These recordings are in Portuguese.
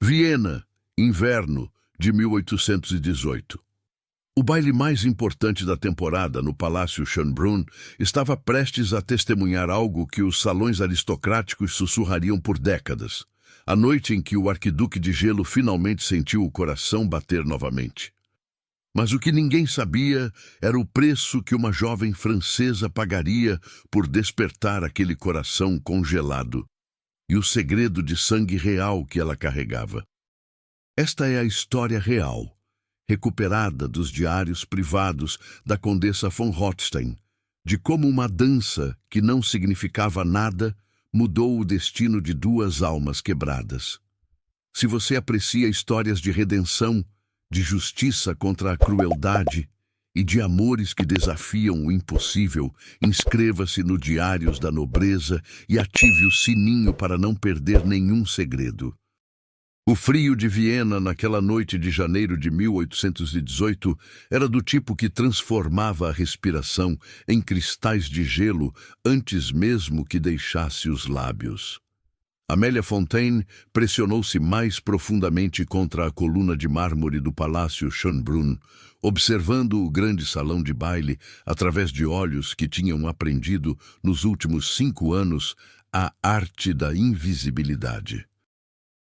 Viena, inverno de 1818. O baile mais importante da temporada no Palácio Schönbrunn estava prestes a testemunhar algo que os salões aristocráticos sussurrariam por décadas. A noite em que o arquiduque de Gelo finalmente sentiu o coração bater novamente. Mas o que ninguém sabia era o preço que uma jovem francesa pagaria por despertar aquele coração congelado e o segredo de sangue real que ela carregava. Esta é a história real, recuperada dos diários privados da Condessa von Rothstein, de como uma dança que não significava nada mudou o destino de duas almas quebradas. Se você aprecia histórias de redenção, de justiça contra a crueldade e de amores que desafiam o impossível, inscreva-se no Diários da Nobreza e ative o sininho para não perder nenhum segredo. O frio de Viena naquela noite de janeiro de 1818 era do tipo que transformava a respiração em cristais de gelo antes mesmo que deixasse os lábios. Amélia Fontaine pressionou-se mais profundamente contra a coluna de mármore do Palácio Schönbrunn, observando o grande salão de baile através de olhos que tinham aprendido nos últimos 5 anos a arte da invisibilidade.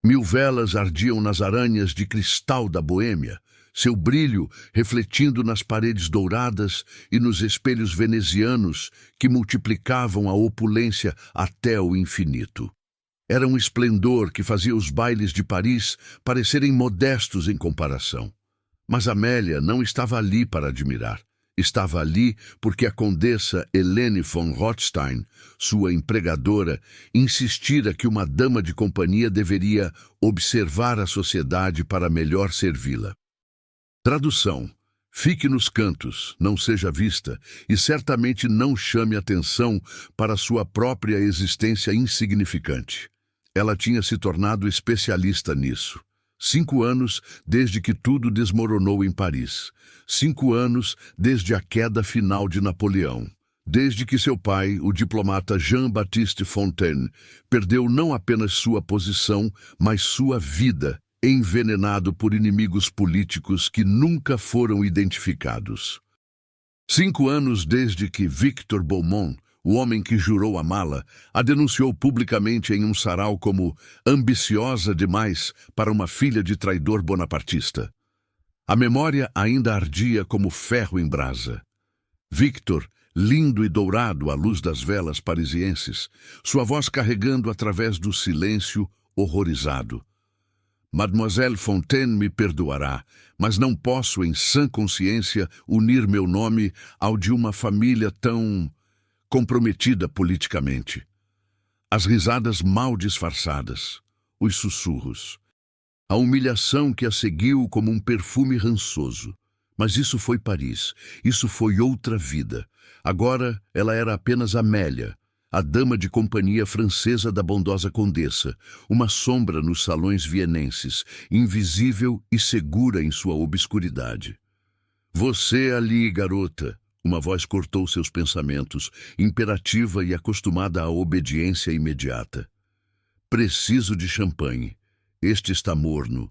1000 velas ardiam nas aranhas de cristal da Boêmia, seu brilho refletindo nas paredes douradas e nos espelhos venezianos que multiplicavam a opulência até o infinito. Era um esplendor que fazia os bailes de Paris parecerem modestos em comparação. Mas Amélia não estava ali para admirar. Estava ali porque a condessa Helene von Rothstein, sua empregadora, insistira que uma dama de companhia deveria observar a sociedade para melhor servi-la. Tradução: fique nos cantos, não seja vista, e certamente não chame atenção para sua própria existência insignificante. Ela tinha se tornado especialista nisso. 5 anos desde que tudo desmoronou em Paris. 5 anos desde a queda final de Napoleão. Desde que seu pai, o diplomata Jean-Baptiste Fontaine, perdeu não apenas sua posição, mas sua vida, envenenado por inimigos políticos que nunca foram identificados. 5 anos desde que Victor Beaumont, o homem que jurou amá-la, a denunciou publicamente em um sarau como ambiciosa demais para uma filha de traidor bonapartista. A memória ainda ardia como ferro em brasa. Victor, lindo e dourado à luz das velas parisienses, sua voz carregando através do silêncio horrorizado. Mademoiselle Fontaine me perdoará, mas não posso, em sã consciência, unir meu nome ao de uma família tão comprometida politicamente. As risadas mal disfarçadas, os sussurros, a humilhação que a seguiu como um perfume rançoso. Mas isso foi Paris, isso foi outra vida. Agora ela era apenas Amélia, a dama de companhia francesa da bondosa condessa, uma sombra nos salões vienenses, invisível e segura em sua obscuridade. Você ali, garota. Uma voz cortou seus pensamentos, imperativa e acostumada à obediência imediata. Preciso de champanhe. Este está morno.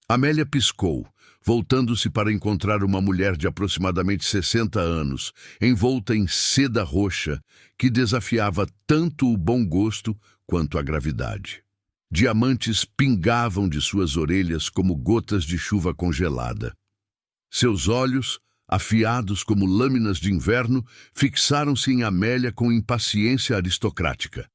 Amélia piscou, voltando-se para encontrar uma mulher de aproximadamente 60 anos, envolta em seda roxa, que desafiava tanto o bom gosto quanto a gravidade. Diamantes pingavam de suas orelhas como gotas de chuva congelada. Seus olhos, afiados como lâminas de inverno, fixaram-se em Amélia com impaciência aristocrática.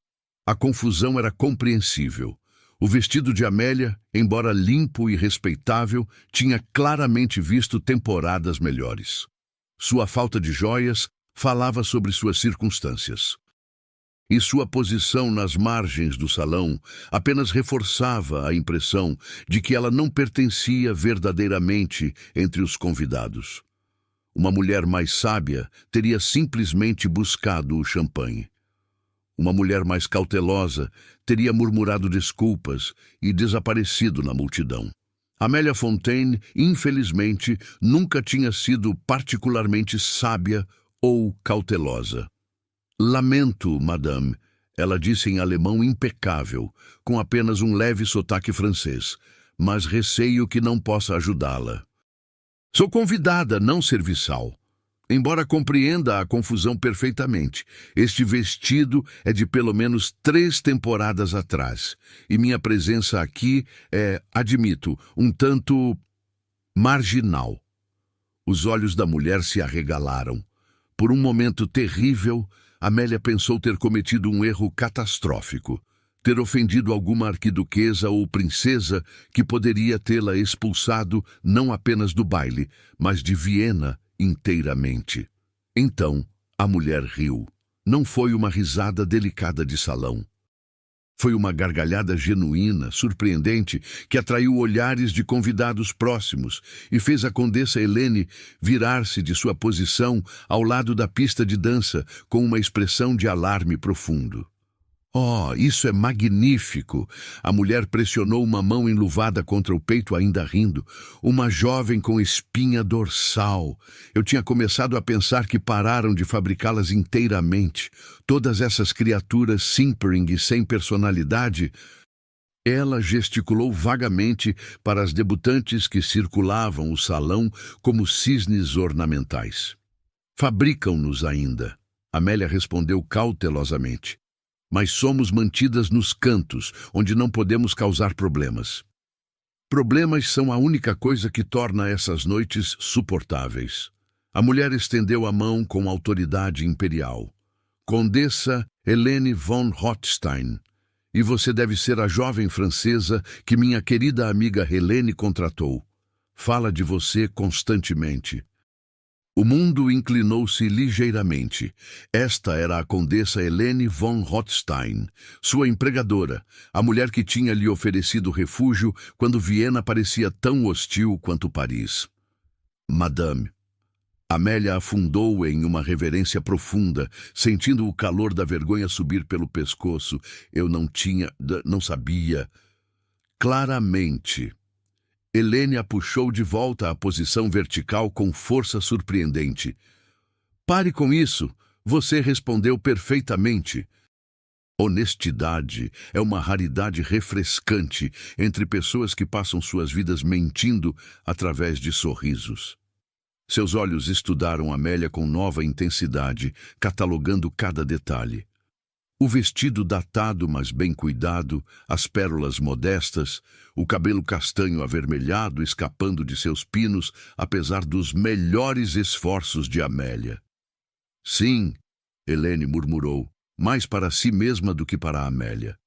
A confusão era compreensível. O vestido de Amélia, embora limpo e respeitável, tinha claramente visto temporadas melhores. Sua falta de joias falava sobre suas circunstâncias. E sua posição nas margens do salão apenas reforçava a impressão de que ela não pertencia verdadeiramente entre os convidados. Uma mulher mais sábia teria simplesmente buscado o champanhe. Uma mulher mais cautelosa teria murmurado desculpas e desaparecido na multidão. Amélia Fontaine, infelizmente, nunca tinha sido particularmente sábia ou cautelosa. Lamento, madame, Ela disse em alemão impecável, com apenas um leve sotaque francês, mas receio que não possa ajudá-la. Sou convidada, não serviçal. Embora compreenda a confusão perfeitamente, este vestido é de pelo menos 3 temporadas atrás, e minha presença aqui é, admito, um tanto marginal. Os olhos da mulher se arregalaram. Por um momento terrível, Amélia pensou ter cometido um erro catastrófico, ter ofendido alguma arquiduquesa ou princesa que poderia tê-la expulsado não apenas do baile, mas de Viena inteiramente. Então, a mulher riu. Não foi uma risada delicada de salão. Foi uma gargalhada genuína, surpreendente, que atraiu olhares de convidados próximos e fez a condessa Helene virar-se de sua posição ao lado da pista de dança com uma expressão de alarme profundo. Oh, isso é magnífico! A mulher pressionou uma mão enluvada contra o peito, ainda rindo. Uma jovem com espinha dorsal. Eu tinha começado a pensar que pararam de fabricá-las inteiramente. Todas essas criaturas simpering e sem personalidade. Ela gesticulou vagamente para as debutantes que circulavam o salão como cisnes ornamentais. Fabricam-nos ainda, Amélia respondeu cautelosamente. Mas somos mantidas nos cantos, onde não podemos causar problemas. Problemas são a única coisa que torna essas noites suportáveis. A mulher estendeu a mão com autoridade imperial. Condessa Helene von Rothstein. E você deve ser a jovem francesa que minha querida amiga Helene contratou. Fala de você constantemente. O mundo inclinou-se ligeiramente. Esta era a condessa Helene von Rothstein, sua empregadora, a mulher que tinha lhe oferecido refúgio quando Viena parecia tão hostil quanto Paris. Madame. Amélia afundou em uma reverência profunda, sentindo o calor da vergonha subir pelo pescoço. Eu não sabia. Claramente. Helene a puxou de volta à posição vertical com força surpreendente. Pare com isso, você respondeu perfeitamente. Honestidade é uma raridade refrescante entre pessoas que passam suas vidas mentindo através de sorrisos. Seus olhos estudaram Amélia com nova intensidade, catalogando cada detalhe. O vestido datado, mas bem cuidado, as pérolas modestas, o cabelo castanho avermelhado escapando de seus pinos, apesar dos melhores esforços de Amélia. Sim, Helene murmurou, mais para si mesma do que para Amélia.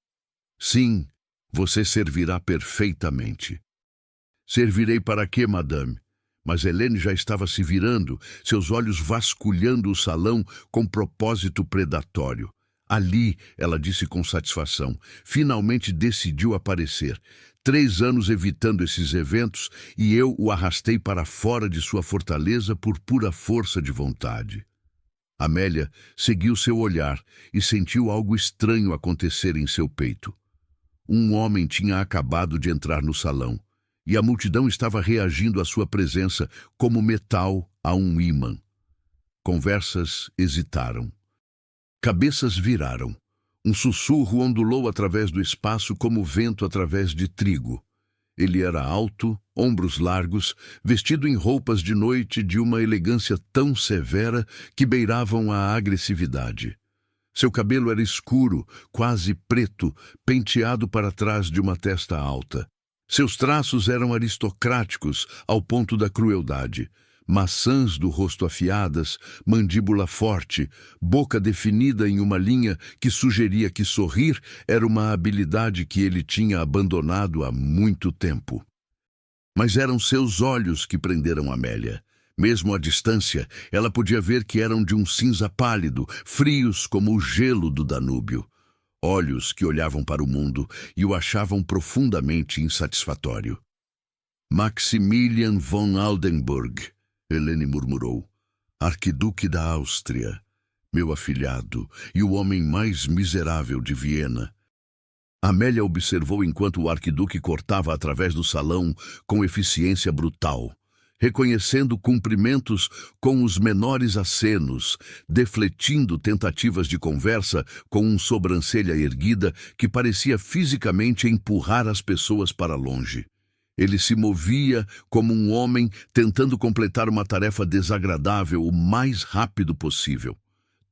Sim, você servirá perfeitamente. Servirei para quê, madame? Mas Helene já estava se virando, seus olhos vasculhando o salão com propósito predatório. Ali, ela disse com satisfação, finalmente decidiu aparecer. 3 anos evitando esses eventos e eu o arrastei para fora de sua fortaleza por pura força de vontade. Amélia seguiu seu olhar e sentiu algo estranho acontecer em seu peito. Um homem tinha acabado de entrar no salão e a multidão estava reagindo à sua presença como metal a um ímã. Conversas hesitaram. Cabeças viraram. Um sussurro ondulou através do espaço como vento através de trigo. Ele era alto, ombros largos, vestido em roupas de noite de uma elegância tão severa que beiravam a agressividade. Seu cabelo era escuro, quase preto, penteado para trás de uma testa alta. Seus traços eram aristocráticos ao ponto da crueldade. Maçãs do rosto afiadas, mandíbula forte, boca definida em uma linha que sugeria que sorrir era uma habilidade que ele tinha abandonado há muito tempo. Mas eram seus olhos que prenderam Amélia. Mesmo à distância, ela podia ver que eram de um cinza pálido, frios como o gelo do Danúbio. Olhos que olhavam para o mundo e o achavam profundamente insatisfatório. Maximilian von Oldenburg, Helene murmurou, arquiduque da Áustria, meu afilhado e o homem mais miserável de Viena. Amélia observou enquanto o arquiduque cortava através do salão com eficiência brutal. reconhecendo cumprimentos com os menores acenos, defletindo tentativas de conversa com sobrancelha erguida que parecia fisicamente empurrar as pessoas para longe. Ele se movia como um homem tentando completar uma tarefa desagradável o mais rápido possível.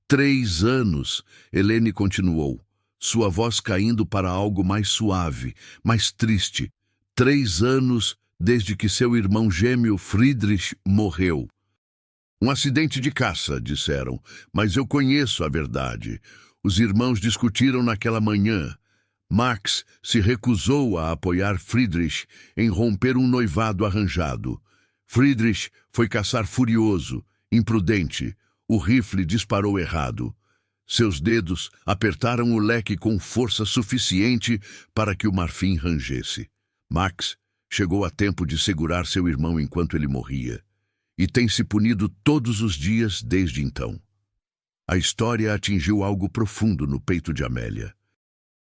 3 anos, Helene continuou, sua voz caindo para algo mais suave, mais triste. 3 anos desde que seu irmão gêmeo Friedrich morreu. Um acidente de caça, disseram, mas eu conheço a verdade. Os irmãos discutiram naquela manhã. Max se recusou a apoiar Friedrich em romper um noivado arranjado. Friedrich foi caçar furioso, imprudente. O rifle disparou errado. Seus dedos apertaram o leque com força suficiente para que o marfim rangesse. Max chegou a tempo de segurar seu irmão enquanto ele morria, e tem se punido todos os dias desde então. A história atingiu algo profundo no peito de Amélia.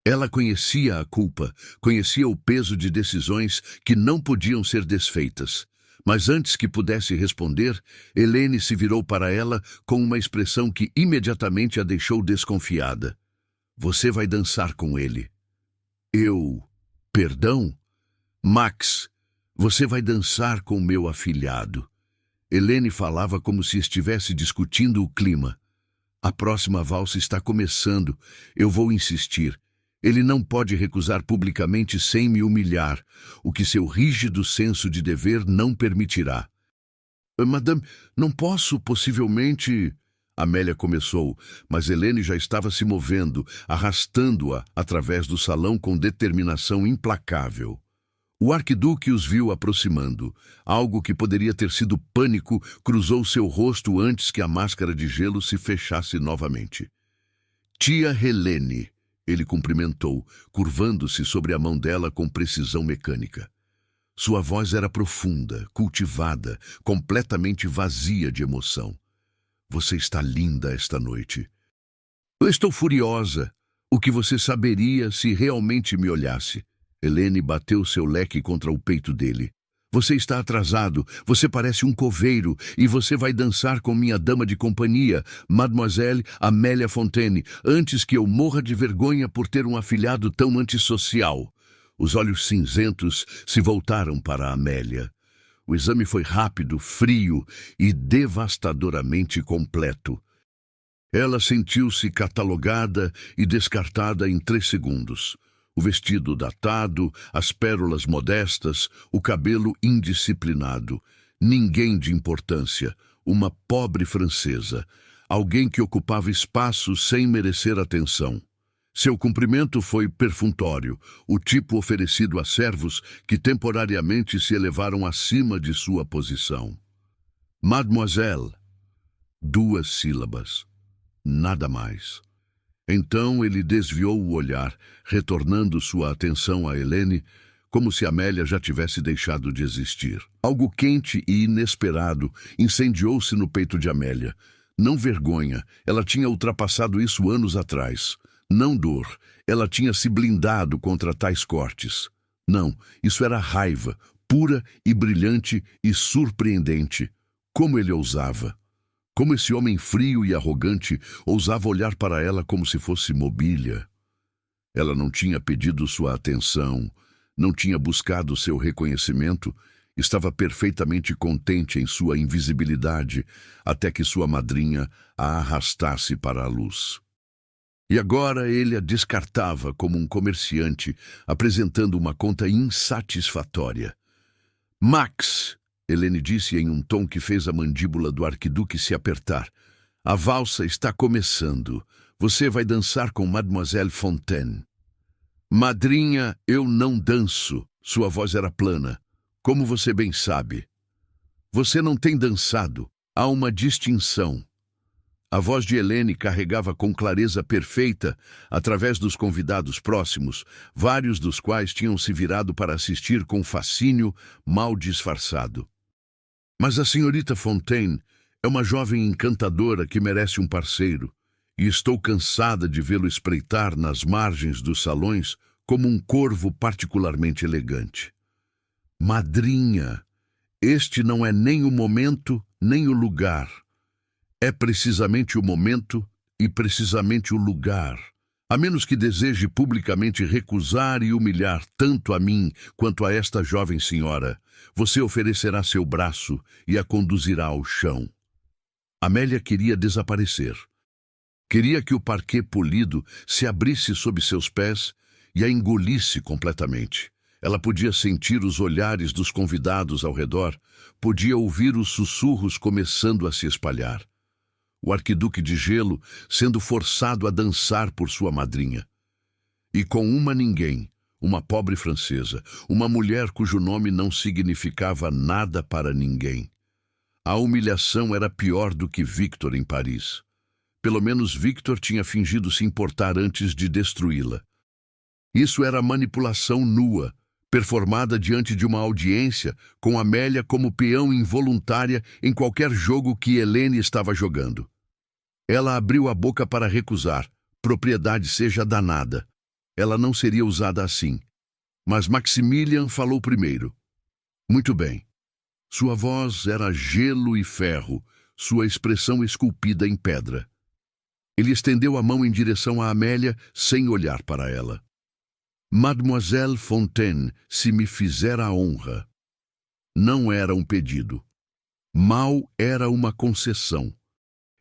Ela conhecia a culpa, conhecia o peso de decisões que não podiam ser desfeitas. Mas antes que pudesse responder, Helene se virou para ela com uma expressão que imediatamente a deixou desconfiada. Você vai dançar com ele. Eu? Perdão? Max, você vai dançar com meu afilhado. Helene falava como se estivesse discutindo o clima. A próxima valsa está começando. Eu vou insistir. Ele não pode recusar publicamente sem me humilhar, o que seu rígido senso de dever não permitirá. Madame, não posso possivelmente... Amélia começou, mas Helene já estava se movendo, arrastando-a através do salão com determinação implacável. O arquiduque os viu aproximando. Algo que poderia ter sido pânico cruzou seu rosto antes que a máscara de gelo se fechasse novamente. Tia Helene, ele cumprimentou, curvando-se sobre a mão dela com precisão mecânica. Sua voz era profunda, cultivada, completamente vazia de emoção. Você está linda esta noite. Eu estou furiosa. O que você saberia se realmente me olhasse? Helene bateu seu leque contra o peito dele. Você está atrasado, você parece um coveiro, e você vai dançar com minha dama de companhia, Mademoiselle Amélia Fontaine, antes que eu morra de vergonha por ter um afilhado tão antissocial. Os olhos cinzentos se voltaram para Amélia. O exame foi rápido, frio e devastadoramente completo. Ela sentiu-se catalogada e descartada em 3 segundos. O vestido datado, as pérolas modestas, o cabelo indisciplinado. Ninguém de importância, uma pobre francesa, alguém que ocupava espaço sem merecer atenção. Seu cumprimento foi perfuntório, o tipo oferecido a servos que temporariamente se elevaram acima de sua posição. Mademoiselle. 2 sílabas. Nada mais. Então ele desviou o olhar, retornando sua atenção a Helene, como se Amélia já tivesse deixado de existir. Algo quente e inesperado incendiou-se no peito de Amélia. Não vergonha, ela tinha ultrapassado isso anos atrás. Não dor, ela tinha se blindado contra tais cortes. Não, isso era raiva, pura e brilhante e surpreendente. Como ele ousava! Como esse homem frio e arrogante ousava olhar para ela como se fosse mobília. Ela não tinha pedido sua atenção, não tinha buscado seu reconhecimento, estava perfeitamente contente em sua invisibilidade, até que sua madrinha a arrastasse para a luz. E agora ele a descartava como um comerciante, apresentando uma conta insatisfatória. Max! Helene disse em um tom que fez a mandíbula do arquiduque se apertar. A valsa está começando. Você vai dançar com Mademoiselle Fontaine. Madrinha, eu não danço. Sua voz era plana. Como você bem sabe. Você não tem dançado. Há uma distinção. A voz de Helene carregava com clareza perfeita, através dos convidados próximos, vários dos quais tinham se virado para assistir com fascínio mal disfarçado. Mas a senhorita Fontaine é uma jovem encantadora que merece um parceiro, e estou cansada de vê-lo espreitar nas margens dos salões como um corvo particularmente elegante. Madrinha, Este não é nem o momento, nem o lugar. É precisamente o momento e precisamente o lugar. A menos que deseje publicamente recusar e humilhar tanto a mim quanto a esta jovem senhora, você oferecerá seu braço e a conduzirá ao chão. Amélia queria desaparecer. Queria que o parquet polido se abrisse sob seus pés e a engolisse completamente. Ela podia sentir os olhares dos convidados ao redor, podia ouvir os sussurros começando a se espalhar. O arquiduque de gelo sendo forçado a dançar por sua madrinha. E com uma ninguém, uma pobre francesa, uma mulher cujo nome não significava nada para ninguém. A humilhação era pior do que Victor em Paris. Pelo menos Victor tinha fingido se importar antes de destruí-la. Isso era manipulação nua, performada diante de uma audiência, com Amélia como peão involuntária em qualquer jogo que Helene estava jogando. Ela abriu a boca para recusar, propriedade seja danada. Ela não seria usada assim. Mas Maximilian falou primeiro. Muito bem. Sua voz era gelo e ferro, sua expressão esculpida em pedra. Ele estendeu a mão em direção a Amélia, sem olhar para ela. Mademoiselle Fontaine, se me fizer a honra. Não era um pedido. Mal era uma concessão.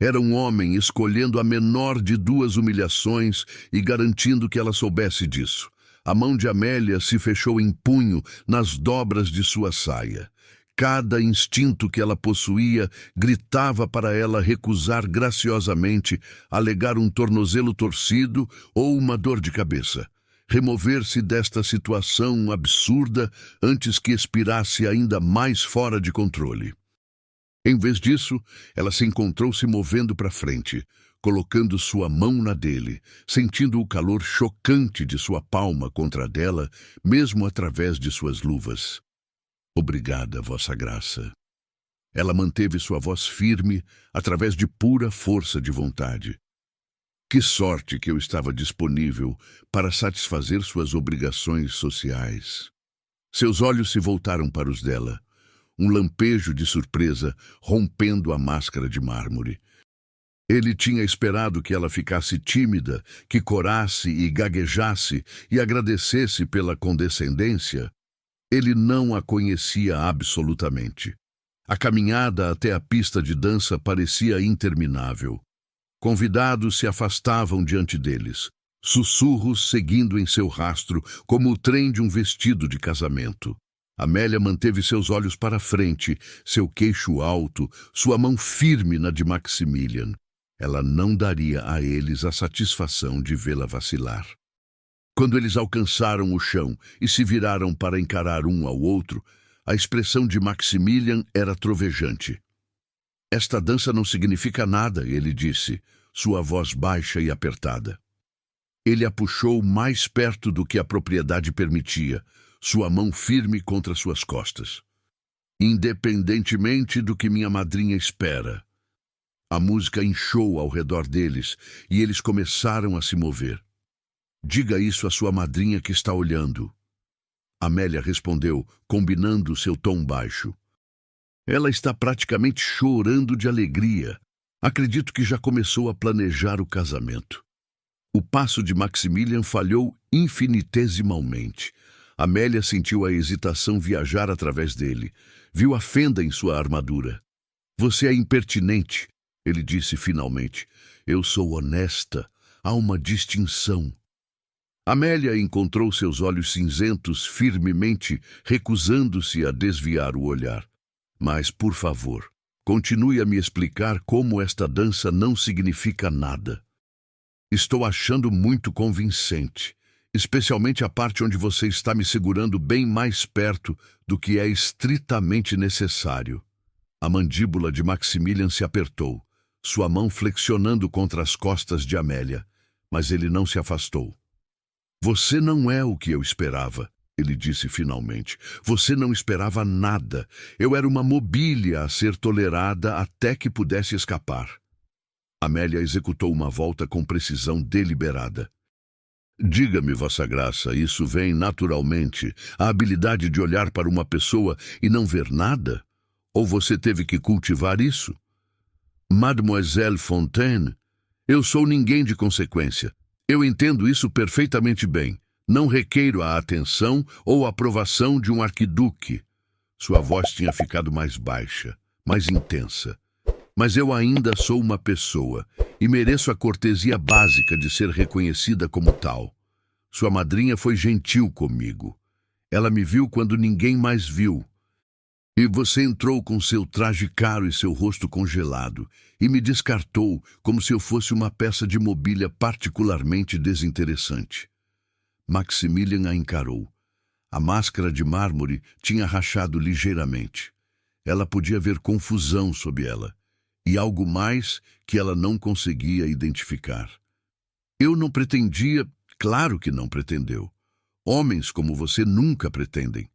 Era um homem escolhendo a menor de duas humilhações e garantindo que ela soubesse disso. A mão de Amélia se fechou em punho nas dobras de sua saia. Cada instinto que ela possuía gritava para ela recusar graciosamente, alegar um tornozelo torcido ou uma dor de cabeça. Remover-se desta situação absurda antes que expirasse ainda mais fora de controle. Em vez disso, ela se encontrou se movendo para frente, colocando sua mão na dele, sentindo o calor chocante de sua palma contra a dela, mesmo através de suas luvas. Obrigada, Vossa Graça. Ela manteve sua voz firme, através de pura força de vontade. Que sorte que eu estava disponível para satisfazer suas obrigações sociais. Seus olhos se voltaram para os dela, um lampejo de surpresa rompendo a máscara de mármore. Ele tinha esperado que ela ficasse tímida, que corasse e gaguejasse e agradecesse pela condescendência. Ele não a conhecia absolutamente. A caminhada até a pista de dança parecia interminável. Convidados se afastavam diante deles, sussurros seguindo em seu rastro como o trem de um vestido de casamento. Amélia manteve seus olhos para frente, seu queixo alto, sua mão firme na de Maximilian. Ela não daria a eles a satisfação de vê-la vacilar. Quando eles alcançaram o chão e se viraram para encarar um ao outro, a expressão de Maximilian era trovejante. Esta dança não significa nada, ele disse, sua voz baixa e apertada. Ele a puxou mais perto do que a propriedade permitia, sua mão firme contra suas costas. Independentemente do que minha madrinha espera. A música inchou ao redor deles e eles começaram a se mover. Diga isso à sua madrinha que está olhando. Amélia respondeu, combinando seu tom baixo. Ela está praticamente chorando de alegria. Acredito que já começou a planejar o casamento. O passo de Maximilian falhou infinitesimalmente. Amélia sentiu a hesitação viajar através dele. Viu a fenda em sua armadura. Você é impertinente, ele disse finalmente. Eu sou honesta. Há uma distinção. Amélia encontrou seus olhos cinzentos firmemente, recusando-se a desviar o olhar. Mas, por favor, continue a me explicar como esta dança não significa nada. Estou achando muito convincente, especialmente a parte onde você está me segurando bem mais perto do que é estritamente necessário. A mandíbula de Maximilian se apertou, sua mão flexionando contra as costas de Amélia, mas ele não se afastou. Você não é o que eu esperava. Ele disse finalmente. Você não esperava nada. Eu era uma mobília a ser tolerada até que pudesse escapar. Amélia executou uma volta com precisão deliberada. Diga-me, Vossa Graça, isso vem naturalmente? A habilidade de olhar para uma pessoa e não ver nada? Ou você teve que cultivar isso? Mademoiselle Fontaine, eu sou ninguém de consequência. Eu entendo isso perfeitamente bem. Não requeiro a atenção ou a aprovação de um arquiduque. Sua voz tinha ficado mais baixa, mais intensa. Mas eu ainda sou uma pessoa e mereço a cortesia básica de ser reconhecida como tal. Sua madrinha foi gentil comigo. Ela me viu quando ninguém mais viu. E você entrou com seu traje caro e seu rosto congelado e me descartou como se eu fosse uma peça de mobília particularmente desinteressante. Maximilian a encarou. A máscara de mármore tinha rachado ligeiramente. Ela podia ver confusão sob ela e algo mais que ela não conseguia identificar. Eu não pretendia, claro que não pretendeu. Homens como você nunca pretendem.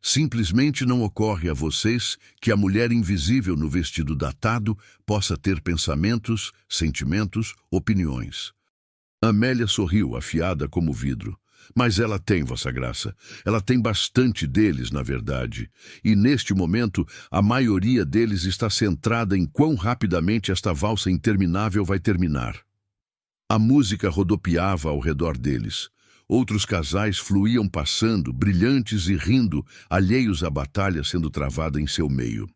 Simplesmente não ocorre a vocês que a mulher invisível no vestido datado possa ter pensamentos, sentimentos, opiniões. Amélia sorriu, afiada como vidro. Mas ela tem, Vossa Graça. Ela tem bastante deles, na verdade. E neste momento, a maioria deles está centrada em quão rapidamente esta valsa interminável vai terminar. A música rodopiava ao redor deles. Outros casais fluíam passando, brilhantes e rindo, alheios à batalha sendo travada em seu meio.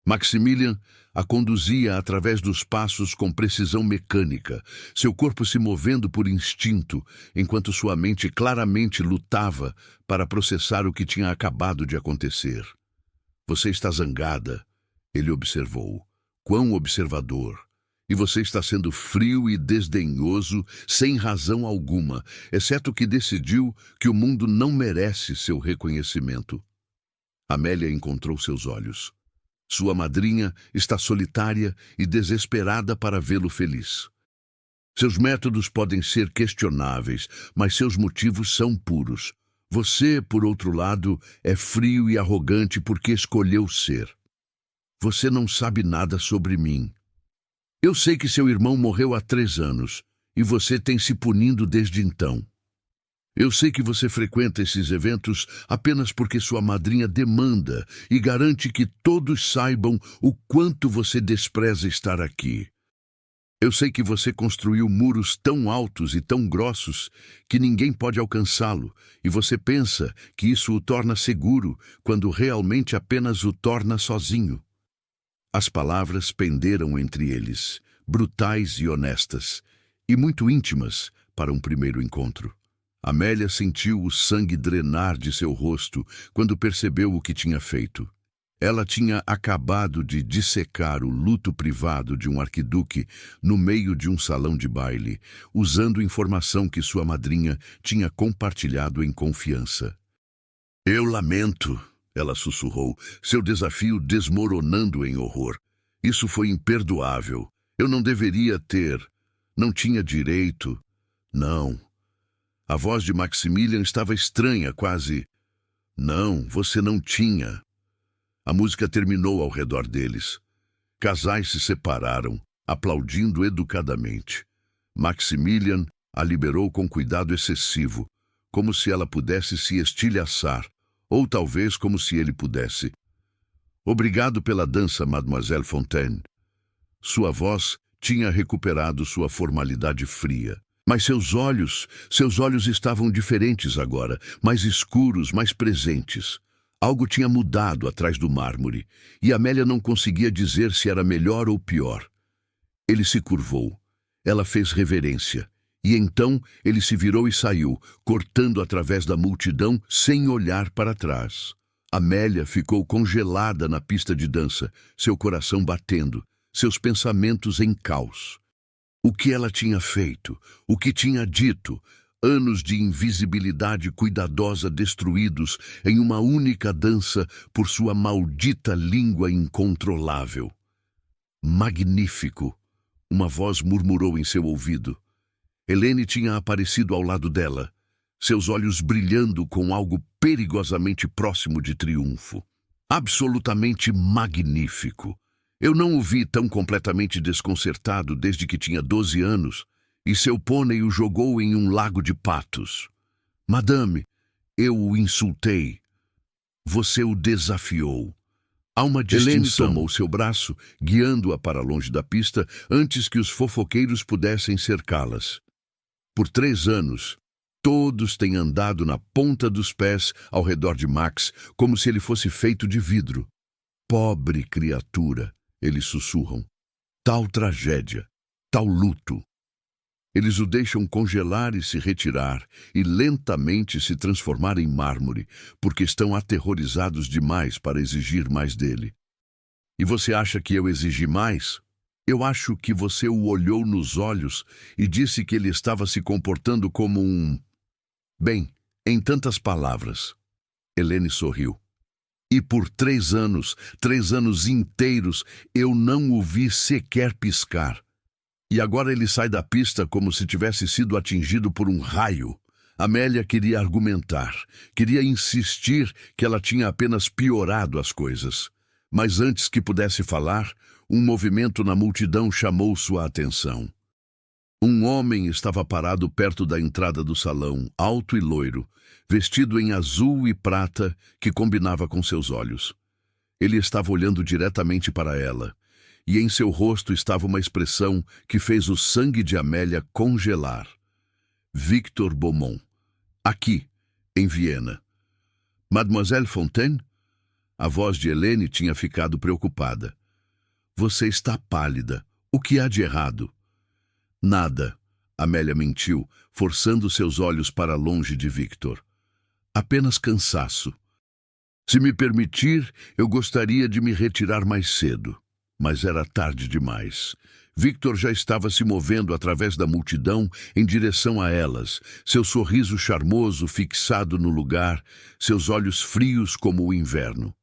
Maximilian a conduzia através dos passos com precisão mecânica, seu corpo se movendo por instinto, enquanto sua mente claramente lutava para processar o que tinha acabado de acontecer. Você está zangada, ele observou. Quão observador! E você está sendo frio e desdenhoso, sem razão alguma, exceto que decidiu que o mundo não merece seu reconhecimento. Amélia encontrou seus olhos. Sua madrinha está solitária e desesperada para vê-lo feliz. Seus métodos podem ser questionáveis, mas seus motivos são puros. Você, por outro lado, é frio e arrogante porque escolheu ser. Você não sabe nada sobre mim. Eu sei que seu irmão morreu há 3 anos, e você tem se punindo desde então. Eu sei que você frequenta esses eventos apenas porque sua madrinha demanda e garante que todos saibam o quanto você despreza estar aqui. Eu sei que você construiu muros tão altos e tão grossos que ninguém pode alcançá-lo, e você pensa que isso o torna seguro, quando realmente apenas o torna sozinho. As palavras penderam entre eles, brutais e honestas, e muito íntimas para um primeiro encontro. Amélia sentiu o sangue drenar de seu rosto quando percebeu o que tinha feito. Ela tinha acabado de dissecar o luto privado de um arquiduque no meio de um salão de baile, usando informação que sua madrinha tinha compartilhado em confiança. Eu lamento, ela sussurrou, seu desafio desmoronando em horror. Isso foi imperdoável. Eu não deveria ter. Não tinha direito. Não. A voz de Maximilian estava estranha, quase. Não, você não tinha. A música terminou ao redor deles. Casais se separaram, aplaudindo educadamente. Maximilian a liberou com cuidado excessivo, como se ela pudesse se estilhaçar, ou talvez como se ele pudesse. Obrigado pela dança, Mademoiselle Fontaine. Sua voz tinha recuperado sua formalidade fria. Mas seus olhos estavam diferentes agora, mais escuros, mais presentes. Algo tinha mudado atrás do mármore, e Amélia não conseguia dizer se era melhor ou pior. Ele se curvou. Ela fez reverência. E então ele se virou e saiu, cortando através da multidão sem olhar para trás. Amélia ficou congelada na pista de dança, seu coração batendo, seus pensamentos em caos. O que ela tinha feito, o que tinha dito, anos de invisibilidade cuidadosa destruídos em uma única dança por sua maldita língua incontrolável. Magnífico! Uma voz murmurou em seu ouvido. Helene tinha aparecido ao lado dela, seus olhos brilhando com algo perigosamente próximo de triunfo. Absolutamente magnífico! Eu não o vi tão completamente desconcertado desde que tinha 12 anos, e seu pônei o jogou em um lago de patos. Madame, eu o insultei. Você o desafiou. Há uma distinção. Helene tomou seu braço, guiando-a para longe da pista antes que os fofoqueiros pudessem cercá-las. Por 3 anos, todos têm andado na ponta dos pés ao redor de Max, como se ele fosse feito de vidro. Pobre criatura, eles sussurram. Tal tragédia, tal luto. Eles o deixam congelar e se retirar, e lentamente se transformar em mármore, porque estão aterrorizados demais para exigir mais dele. E você acha que eu exigi mais? Eu acho que você o olhou nos olhos e disse que ele estava se comportando como um... Bem, em tantas palavras. Helene sorriu. E por 3 anos inteiros, eu não o vi sequer piscar. E agora ele sai da pista como se tivesse sido atingido por um raio. Amélia queria argumentar, queria insistir que ela tinha apenas piorado as coisas. Mas antes que pudesse falar, um movimento na multidão chamou sua atenção. Um homem estava parado perto da entrada do salão, alto e loiro, vestido em azul e prata que combinava com seus olhos. Ele estava olhando diretamente para ela, e em seu rosto estava uma expressão que fez o sangue de Amélia congelar. Victor Beaumont. Aqui, em Viena. Mademoiselle Fontaine? A voz de Helene tinha ficado preocupada. Você está pálida. O que há de errado? Nada. Amélia mentiu, forçando seus olhos para longe de Victor. Apenas cansaço. Se me permitir, eu gostaria de me retirar mais cedo. Mas era tarde demais. Victor já estava se movendo através da multidão em direção a elas, seu sorriso charmoso fixado no lugar, seus olhos frios como o inverno.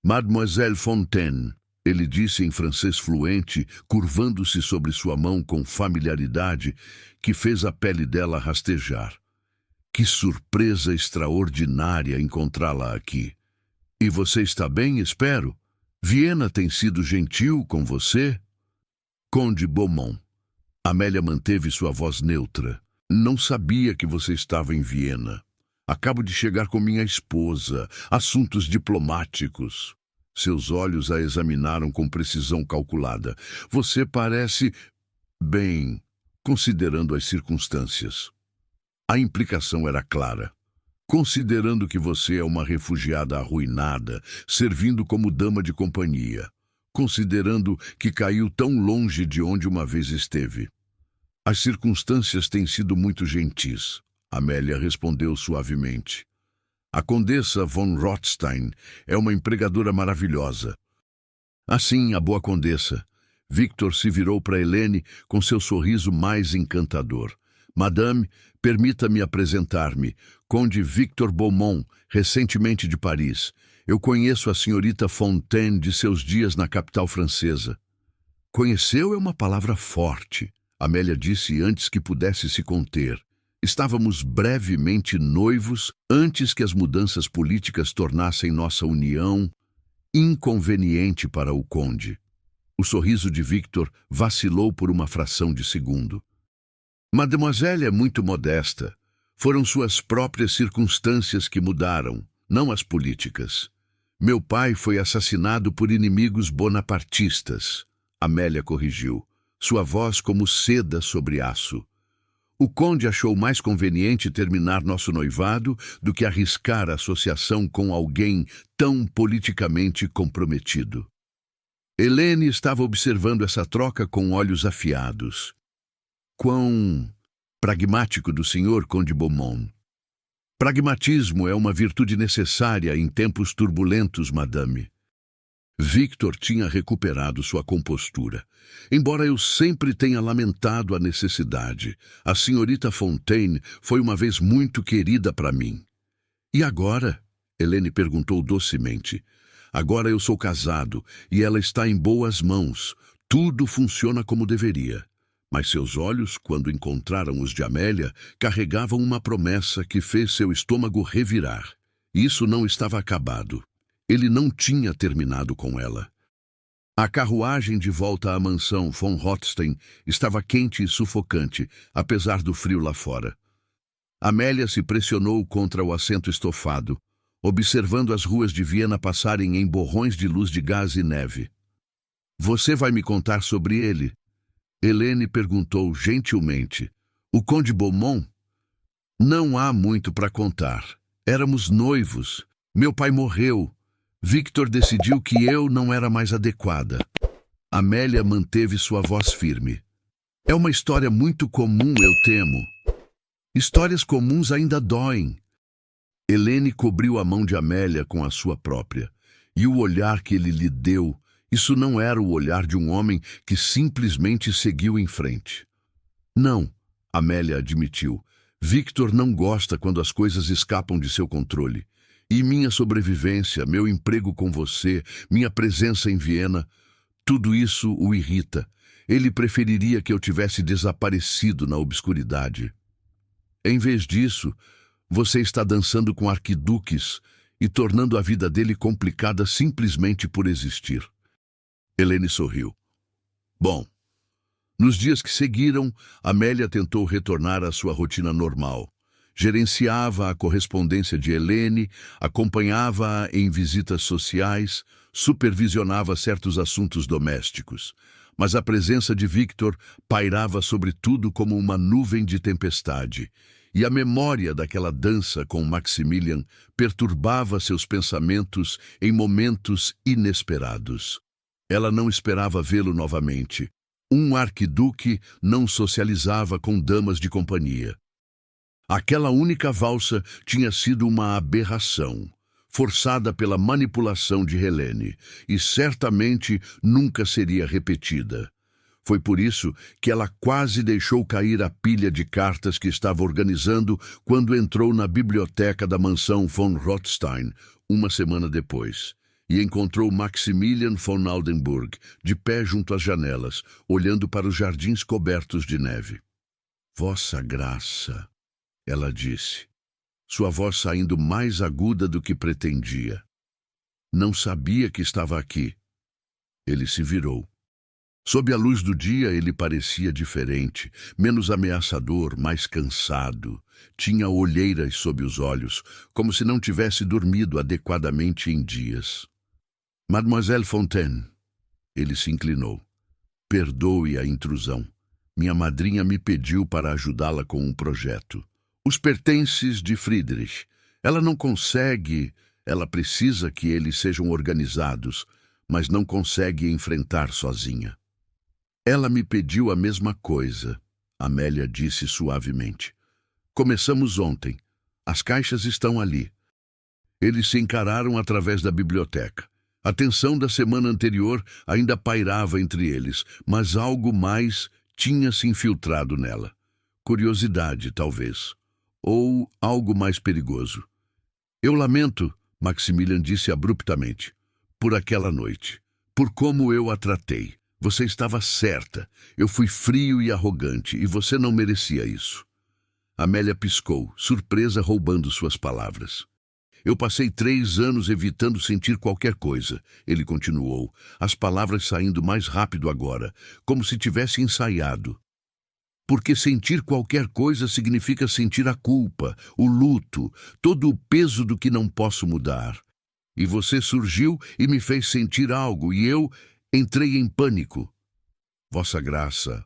Mademoiselle Fontaine, ele disse em francês fluente, curvando-se sobre sua mão com familiaridade que fez a pele dela rastejar. Que surpresa extraordinária encontrá-la aqui. E você está bem, espero? Viena tem sido gentil com você? Conde Beaumont. Amélia manteve sua voz neutra. Não sabia que você estava em Viena. Acabo de chegar com minha esposa. Assuntos diplomáticos. Seus olhos a examinaram com precisão calculada. Você parece... bem, considerando as circunstâncias. A implicação era clara. Considerando que você é uma refugiada arruinada, servindo como dama de companhia. Considerando que caiu tão longe de onde uma vez esteve. As circunstâncias têm sido muito gentis, Amélia respondeu suavemente. A condessa von Rothstein é uma empregadora maravilhosa. Assim, a boa condessa. Victor se virou para Helene com seu sorriso mais encantador. Madame, permita-me apresentar-me. Conde Victor Beaumont, recentemente de Paris. Eu conheço a senhorita Fontaine de seus dias na capital francesa. Conheceu é uma palavra forte, Amélia disse antes que pudesse se conter. Estávamos brevemente noivos antes que as mudanças políticas tornassem nossa união inconveniente para o conde. O sorriso de Victor vacilou por uma fração de segundo. Mademoiselle é muito modesta. Foram suas próprias circunstâncias que mudaram, não as políticas. Meu pai foi assassinado por inimigos bonapartistas. Amélia corrigiu, sua voz como seda sobre aço. O conde achou mais conveniente terminar nosso noivado do que arriscar a associação com alguém tão politicamente comprometido. Helene estava observando essa troca com olhos afiados. Quão pragmático do senhor, Conde Beaumont. Pragmatismo é uma virtude necessária em tempos turbulentos, madame. Victor tinha recuperado sua compostura. Embora eu sempre tenha lamentado a necessidade, a senhorita Fontaine foi uma vez muito querida para mim. E agora? Helene perguntou docemente. Agora eu sou casado e ela está em boas mãos. Tudo funciona como deveria. Mas seus olhos, quando encontraram os de Amélia, carregavam uma promessa que fez seu estômago revirar. Isso não estava acabado. Ele não tinha terminado com ela. A carruagem de volta à mansão von Rothstein estava quente e sufocante, apesar do frio lá fora. Amélia se pressionou contra o assento estofado, observando as ruas de Viena passarem em borrões de luz de gás e neve. Você vai me contar sobre ele? Helene perguntou gentilmente. O Conde Beaumont? Não há muito para contar. Éramos noivos. Meu pai morreu. Victor decidiu que eu não era mais adequada. Amélia manteve sua voz firme. É uma história muito comum, eu temo. Histórias comuns ainda doem. Helene cobriu a mão de Amélia com a sua própria. E o olhar que ele lhe deu, isso não era o olhar de um homem que simplesmente seguiu em frente. Não, Amélia admitiu. Victor não gosta quando as coisas escapam de seu controle. E minha sobrevivência, meu emprego com você, minha presença em Viena, tudo isso o irrita. Ele preferiria que eu tivesse desaparecido na obscuridade. Em vez disso, você está dançando com arquiduques e tornando a vida dele complicada simplesmente por existir. Helene sorriu. Bom, nos dias que seguiram, Amélia tentou retornar à sua rotina normal. Gerenciava a correspondência de Helene, acompanhava-a em visitas sociais, supervisionava certos assuntos domésticos. Mas a presença de Victor pairava sobre tudo como uma nuvem de tempestade, e a memória daquela dança com Maximilian perturbava seus pensamentos em momentos inesperados. Ela não esperava vê-lo novamente. Um arquiduque não socializava com damas de companhia. Aquela única valsa tinha sido uma aberração, forçada pela manipulação de Helene, e certamente nunca seria repetida. Foi por isso que ela quase deixou cair a pilha de cartas que estava organizando quando entrou na biblioteca da mansão von Rothstein, uma semana depois, e encontrou Maximilian von Oldenburg, de pé junto às janelas, olhando para os jardins cobertos de neve. Vossa Graça, ela disse, sua voz saindo mais aguda do que pretendia. Não sabia que estava aqui. Ele se virou. Sob a luz do dia, ele parecia diferente, menos ameaçador, mais cansado. Tinha olheiras sob os olhos, como se não tivesse dormido adequadamente em dias. Mademoiselle Fontaine. Ele se inclinou. Perdoe a intrusão. Minha madrinha me pediu para ajudá-la com um projeto. Os pertences de Friedrich. Ela não consegue, ela precisa que eles sejam organizados, mas não consegue enfrentar sozinha. Ela me pediu a mesma coisa, Amélia disse suavemente. Começamos ontem. As caixas estão ali. Eles se encararam através da biblioteca. A tensão da semana anterior ainda pairava entre eles, mas algo mais tinha se infiltrado nela. Curiosidade, talvez. Ou algo mais perigoso. Eu lamento, Maximilian disse abruptamente, por aquela noite, por como eu a tratei. Você estava certa. Eu fui frio e arrogante, e você não merecia isso. Amélia piscou, surpresa roubando suas palavras. Eu passei 3 anos evitando sentir qualquer coisa, ele continuou, as palavras saindo mais rápido agora, como se tivesse ensaiado. Porque sentir qualquer coisa significa sentir a culpa, o luto, todo o peso do que não posso mudar. E você surgiu e me fez sentir algo, e eu entrei em pânico. Vossa Graça.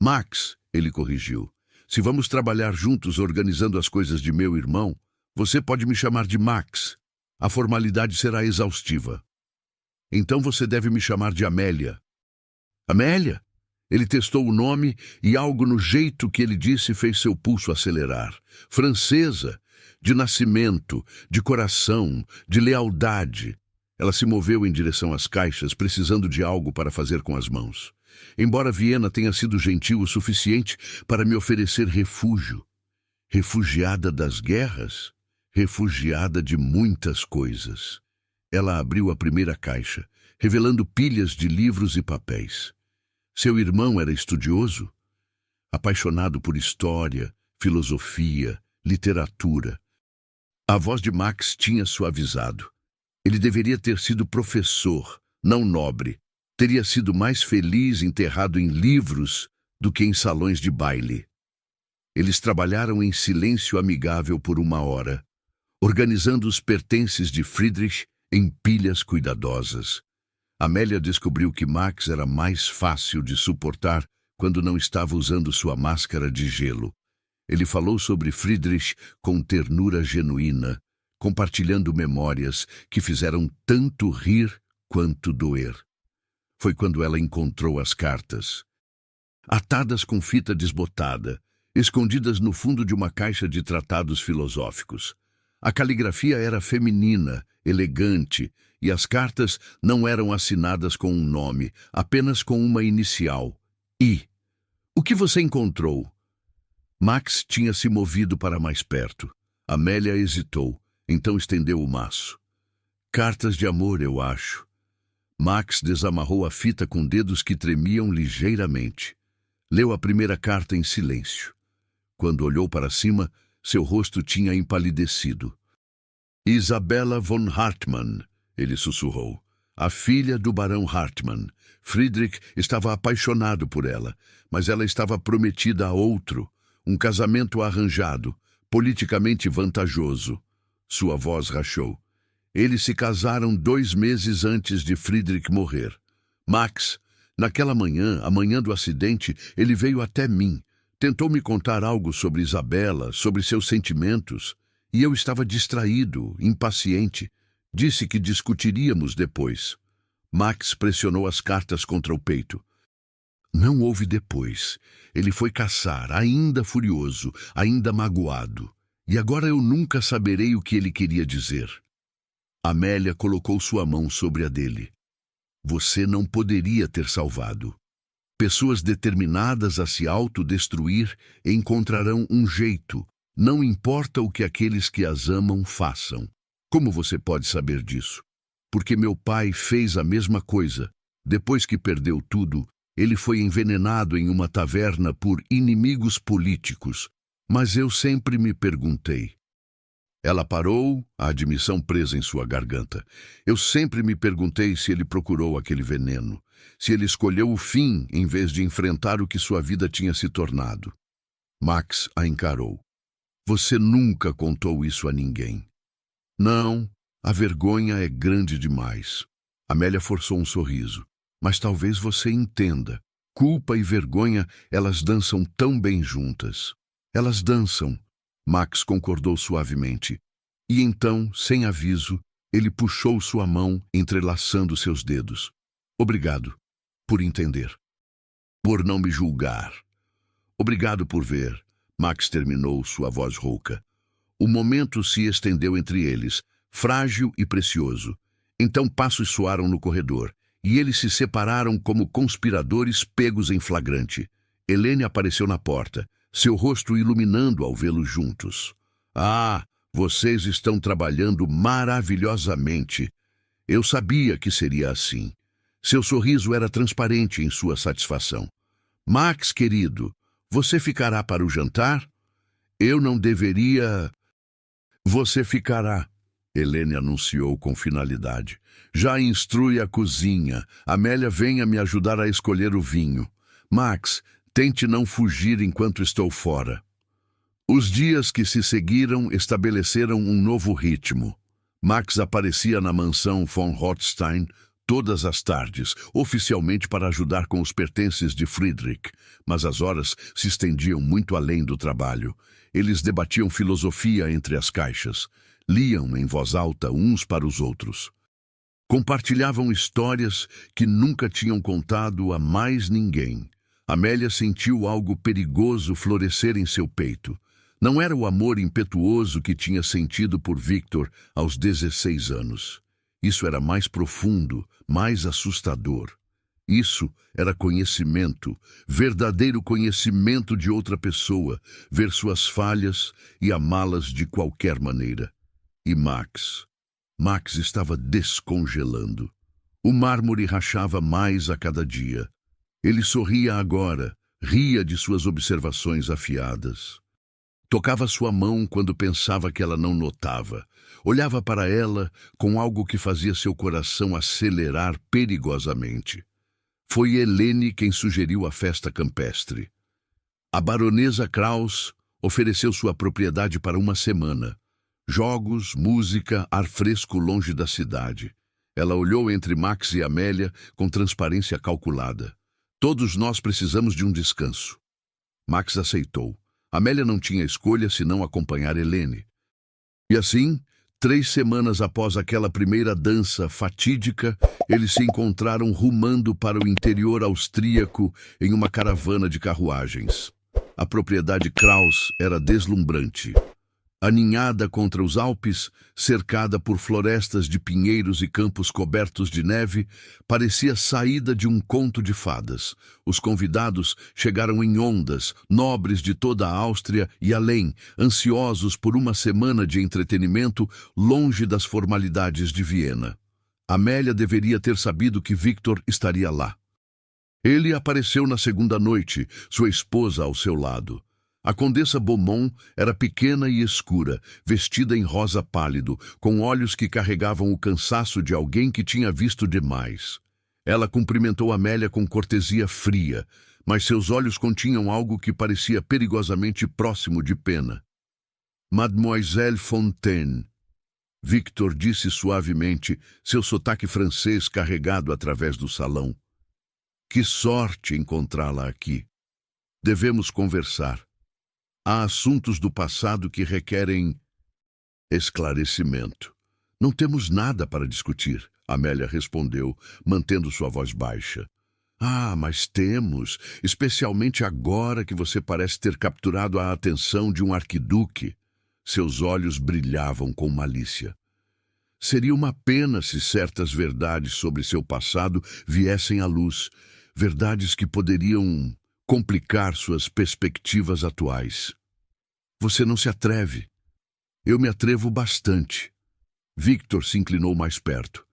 Max, ele corrigiu. Se vamos trabalhar juntos organizando as coisas de meu irmão, você pode me chamar de Max. A formalidade será exaustiva. Então você deve me chamar de Amélia. Amélia? Ele testou o nome e algo no jeito que ele disse fez seu pulso acelerar. Francesa, de nascimento, de coração, de lealdade. Ela se moveu em direção às caixas, precisando de algo para fazer com as mãos. Embora Viena tenha sido gentil o suficiente para me oferecer refúgio. Refugiada das guerras? Refugiada de muitas coisas. Ela abriu a primeira caixa, revelando pilhas de livros e papéis. Seu irmão era estudioso, apaixonado por história, filosofia, literatura. A voz de Max tinha suavizado. Ele deveria ter sido professor, não nobre. Teria sido mais feliz enterrado em livros do que em salões de baile. Eles trabalharam em silêncio amigável por 1 hora. organizando os pertences de Friedrich em pilhas cuidadosas. Amélia descobriu que Max era mais fácil de suportar quando não estava usando sua máscara de gelo. Ele falou sobre Friedrich com ternura genuína, compartilhando memórias que fizeram tanto rir quanto doer. Foi quando ela encontrou as cartas, atadas com fita desbotada, escondidas no fundo de uma caixa de tratados filosóficos. A caligrafia era feminina, elegante, e as cartas não eram assinadas com um nome, apenas com uma inicial, I. O que você encontrou? Max tinha se movido para mais perto. Amélia hesitou, então estendeu o maço. Cartas de amor, eu acho. Max desamarrou a fita com dedos que tremiam ligeiramente. Leu a primeira carta em silêncio. Quando olhou para cima, seu rosto tinha empalidecido. Isabella von Hartmann, ele sussurrou. A filha do barão Hartmann. Friedrich estava apaixonado por ela, mas ela estava prometida a outro. Um casamento arranjado, politicamente vantajoso. Sua voz rachou. Eles se casaram 2 meses antes de Friedrich morrer. Max, naquela manhã, a manhã do acidente, ele veio até mim. Tentou me contar algo sobre Isabella, sobre seus sentimentos, e eu estava distraído, impaciente. Disse que discutiríamos depois. Max pressionou as cartas contra o peito. Não houve depois. Ele foi caçar, ainda furioso, ainda magoado. E agora eu nunca saberei o que ele queria dizer. Amélia colocou sua mão sobre a dele. Você não poderia ter salvado. Pessoas determinadas a se autodestruir encontrarão um jeito, não importa o que aqueles que as amam façam. Como você pode saber disso? Porque meu pai fez a mesma coisa. Depois que perdeu tudo, ele foi envenenado em uma taverna por inimigos políticos. Mas eu sempre me perguntei. Ela parou, a admissão presa em sua garganta. Eu sempre me perguntei se ele procurou aquele veneno, se ele escolheu o fim em vez de enfrentar o que sua vida tinha se tornado. Max a encarou. Você nunca contou isso a ninguém. Não, a vergonha é grande demais. Amélia forçou um sorriso. Mas talvez você entenda. Culpa e vergonha, elas dançam tão bem juntas. Elas dançam. Max concordou suavemente. E então, sem aviso, ele puxou sua mão, entrelaçando seus dedos. Obrigado por entender. Por não me julgar. Obrigado por ver. Max terminou, sua voz rouca. O momento se estendeu entre eles, frágil e precioso. Então passos soaram no corredor, e eles se separaram como conspiradores pegos em flagrante. Helene apareceu na porta, seu rosto iluminando ao vê-los juntos. Ah, vocês estão trabalhando maravilhosamente. Eu sabia que seria assim. Seu sorriso era transparente em sua satisfação. Max, querido, você ficará para o jantar? Eu não deveria... Você ficará, Helene anunciou com finalidade. Já instrui a cozinha. Amélia venha me ajudar a escolher o vinho. Max, tente não fugir enquanto estou fora. Os dias que se seguiram estabeleceram um novo ritmo. Max aparecia na mansão von Rothstein todas as tardes, oficialmente para ajudar com os pertences de Friedrich, mas as horas se estendiam muito além do trabalho. Eles debatiam filosofia entre as caixas, liam em voz alta uns para os outros. Compartilhavam histórias que nunca tinham contado a mais ninguém. Amélia sentiu algo perigoso florescer em seu peito. Não era o amor impetuoso que tinha sentido por Victor aos 16 anos. Isso era mais profundo, mais assustador. Isso era conhecimento, verdadeiro conhecimento de outra pessoa, ver suas falhas e amá-las de qualquer maneira. E Max estava descongelando. O mármore rachava mais a cada dia. Ele sorria agora, ria de suas observações afiadas. Tocava sua mão quando pensava que ela não notava. Olhava para ela com algo que fazia seu coração acelerar perigosamente. Foi Helene quem sugeriu a festa campestre. A baronesa Kraus ofereceu sua propriedade para uma semana. Jogos, música, ar fresco longe da cidade. Ela olhou entre Max e Amélia com transparência calculada. Todos nós precisamos de um descanso. Max aceitou. Amélia não tinha escolha senão acompanhar Helene. E assim, 3 semanas após aquela primeira dança fatídica, eles se encontraram rumando para o interior austríaco em uma caravana de carruagens. A propriedade Kraus era deslumbrante. Aninhada contra os Alpes, cercada por florestas de pinheiros e campos cobertos de neve, parecia saída de um conto de fadas. Os convidados chegaram em ondas, nobres de toda a Áustria e além, ansiosos por uma semana de entretenimento longe das formalidades de Viena. Amélia deveria ter sabido que Victor estaria lá. Ele apareceu na segunda noite, sua esposa ao seu lado. A Condessa Beaumont era pequena e escura, vestida em rosa pálido, com olhos que carregavam o cansaço de alguém que tinha visto demais. Ela cumprimentou Amélia com cortesia fria, mas seus olhos continham algo que parecia perigosamente próximo de pena. Mademoiselle Fontaine, Victor disse suavemente, seu sotaque francês carregado através do salão. Que sorte encontrá-la aqui. Devemos conversar. Há assuntos do passado que requerem esclarecimento. Não temos nada para discutir, Amélia respondeu, mantendo sua voz baixa. Ah, mas temos, especialmente agora que você parece ter capturado a atenção de um arquiduque. Seus olhos brilhavam com malícia. Seria uma pena se certas verdades sobre seu passado viessem à luz, verdades que poderiam complicar suas perspectivas atuais. Você não se atreve. Eu me atrevo bastante. Victor se inclinou mais perto.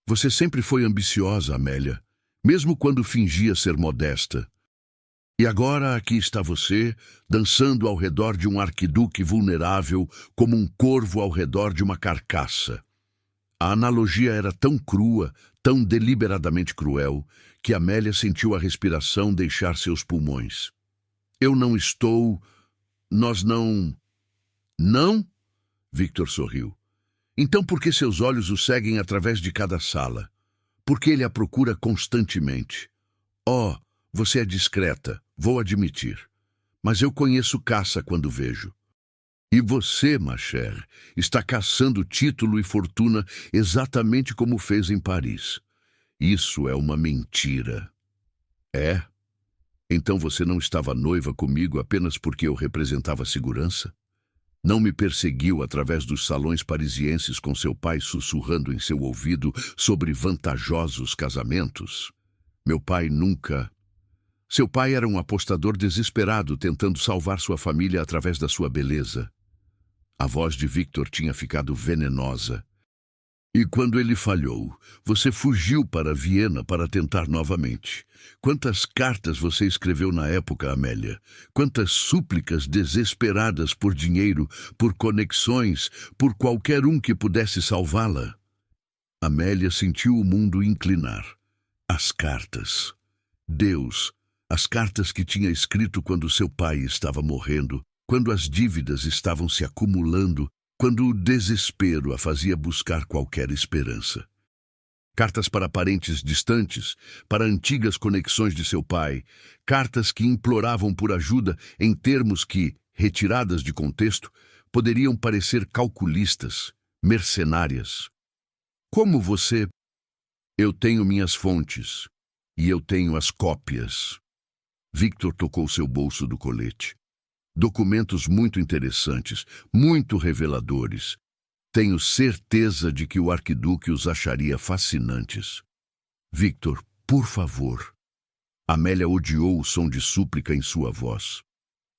Você sempre foi ambiciosa, Amélia, mesmo quando fingia ser modesta. E agora aqui está você, dançando ao redor de um arquiduque vulnerável como um corvo ao redor de uma carcaça. A analogia era tão crua, tão deliberadamente cruel, que Amélia sentiu a respiração deixar seus pulmões. Eu não estou... Nós não... Não? Victor sorriu. Então por que seus olhos o seguem através de cada sala? Por que ele a procura constantemente? Oh, você é discreta, vou admitir. Mas eu conheço caça quando vejo. E você, ma chère, está caçando título e fortuna exatamente como fez em Paris. Isso é uma mentira. É? Então você não estava noiva comigo apenas porque eu representava segurança? Não me perseguiu através dos salões parisienses com seu pai sussurrando em seu ouvido sobre vantajosos casamentos? Meu pai nunca... Seu pai era um apostador desesperado tentando salvar sua família através da sua beleza. A voz de Victor tinha ficado venenosa. E quando ele falhou, você fugiu para Viena para tentar novamente. Quantas cartas você escreveu na época, Amélia? Quantas súplicas desesperadas por dinheiro, por conexões, por qualquer um que pudesse salvá-la? Amélia sentiu o mundo inclinar. As cartas. Deus, as cartas que tinha escrito quando seu pai estava morrendo, quando as dívidas estavam se acumulando, quando o desespero a fazia buscar qualquer esperança. Cartas para parentes distantes, para antigas conexões de seu pai, cartas que imploravam por ajuda em termos que, retiradas de contexto, poderiam parecer calculistas, mercenárias. Como você... Eu tenho minhas fontes, e eu tenho as cópias. Victor tocou seu bolso do colete. Documentos muito interessantes, muito reveladores. Tenho certeza de que o arquiduque os acharia fascinantes. Victor, por favor. Amélia odiou o som de súplica em sua voz.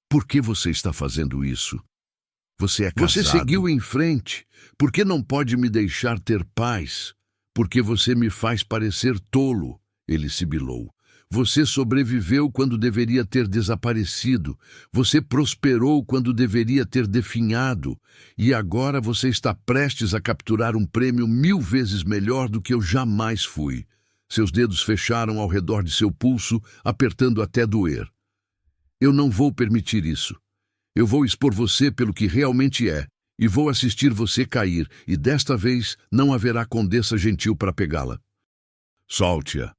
Por que você está fazendo isso? Você é casado. Você seguiu em frente. Por que não pode me deixar ter paz? Porque você me faz parecer tolo, ele sibilou. Você sobreviveu quando deveria ter desaparecido. Você prosperou quando deveria ter definhado. E agora você está prestes a capturar um prêmio 1000 vezes melhor do que eu jamais fui. Seus dedos fecharam ao redor de seu pulso, apertando até doer. Eu não vou permitir isso. Eu vou expor você pelo que realmente é. E vou assistir você cair, e desta vez não haverá condessa gentil para pegá-la. Solte-a.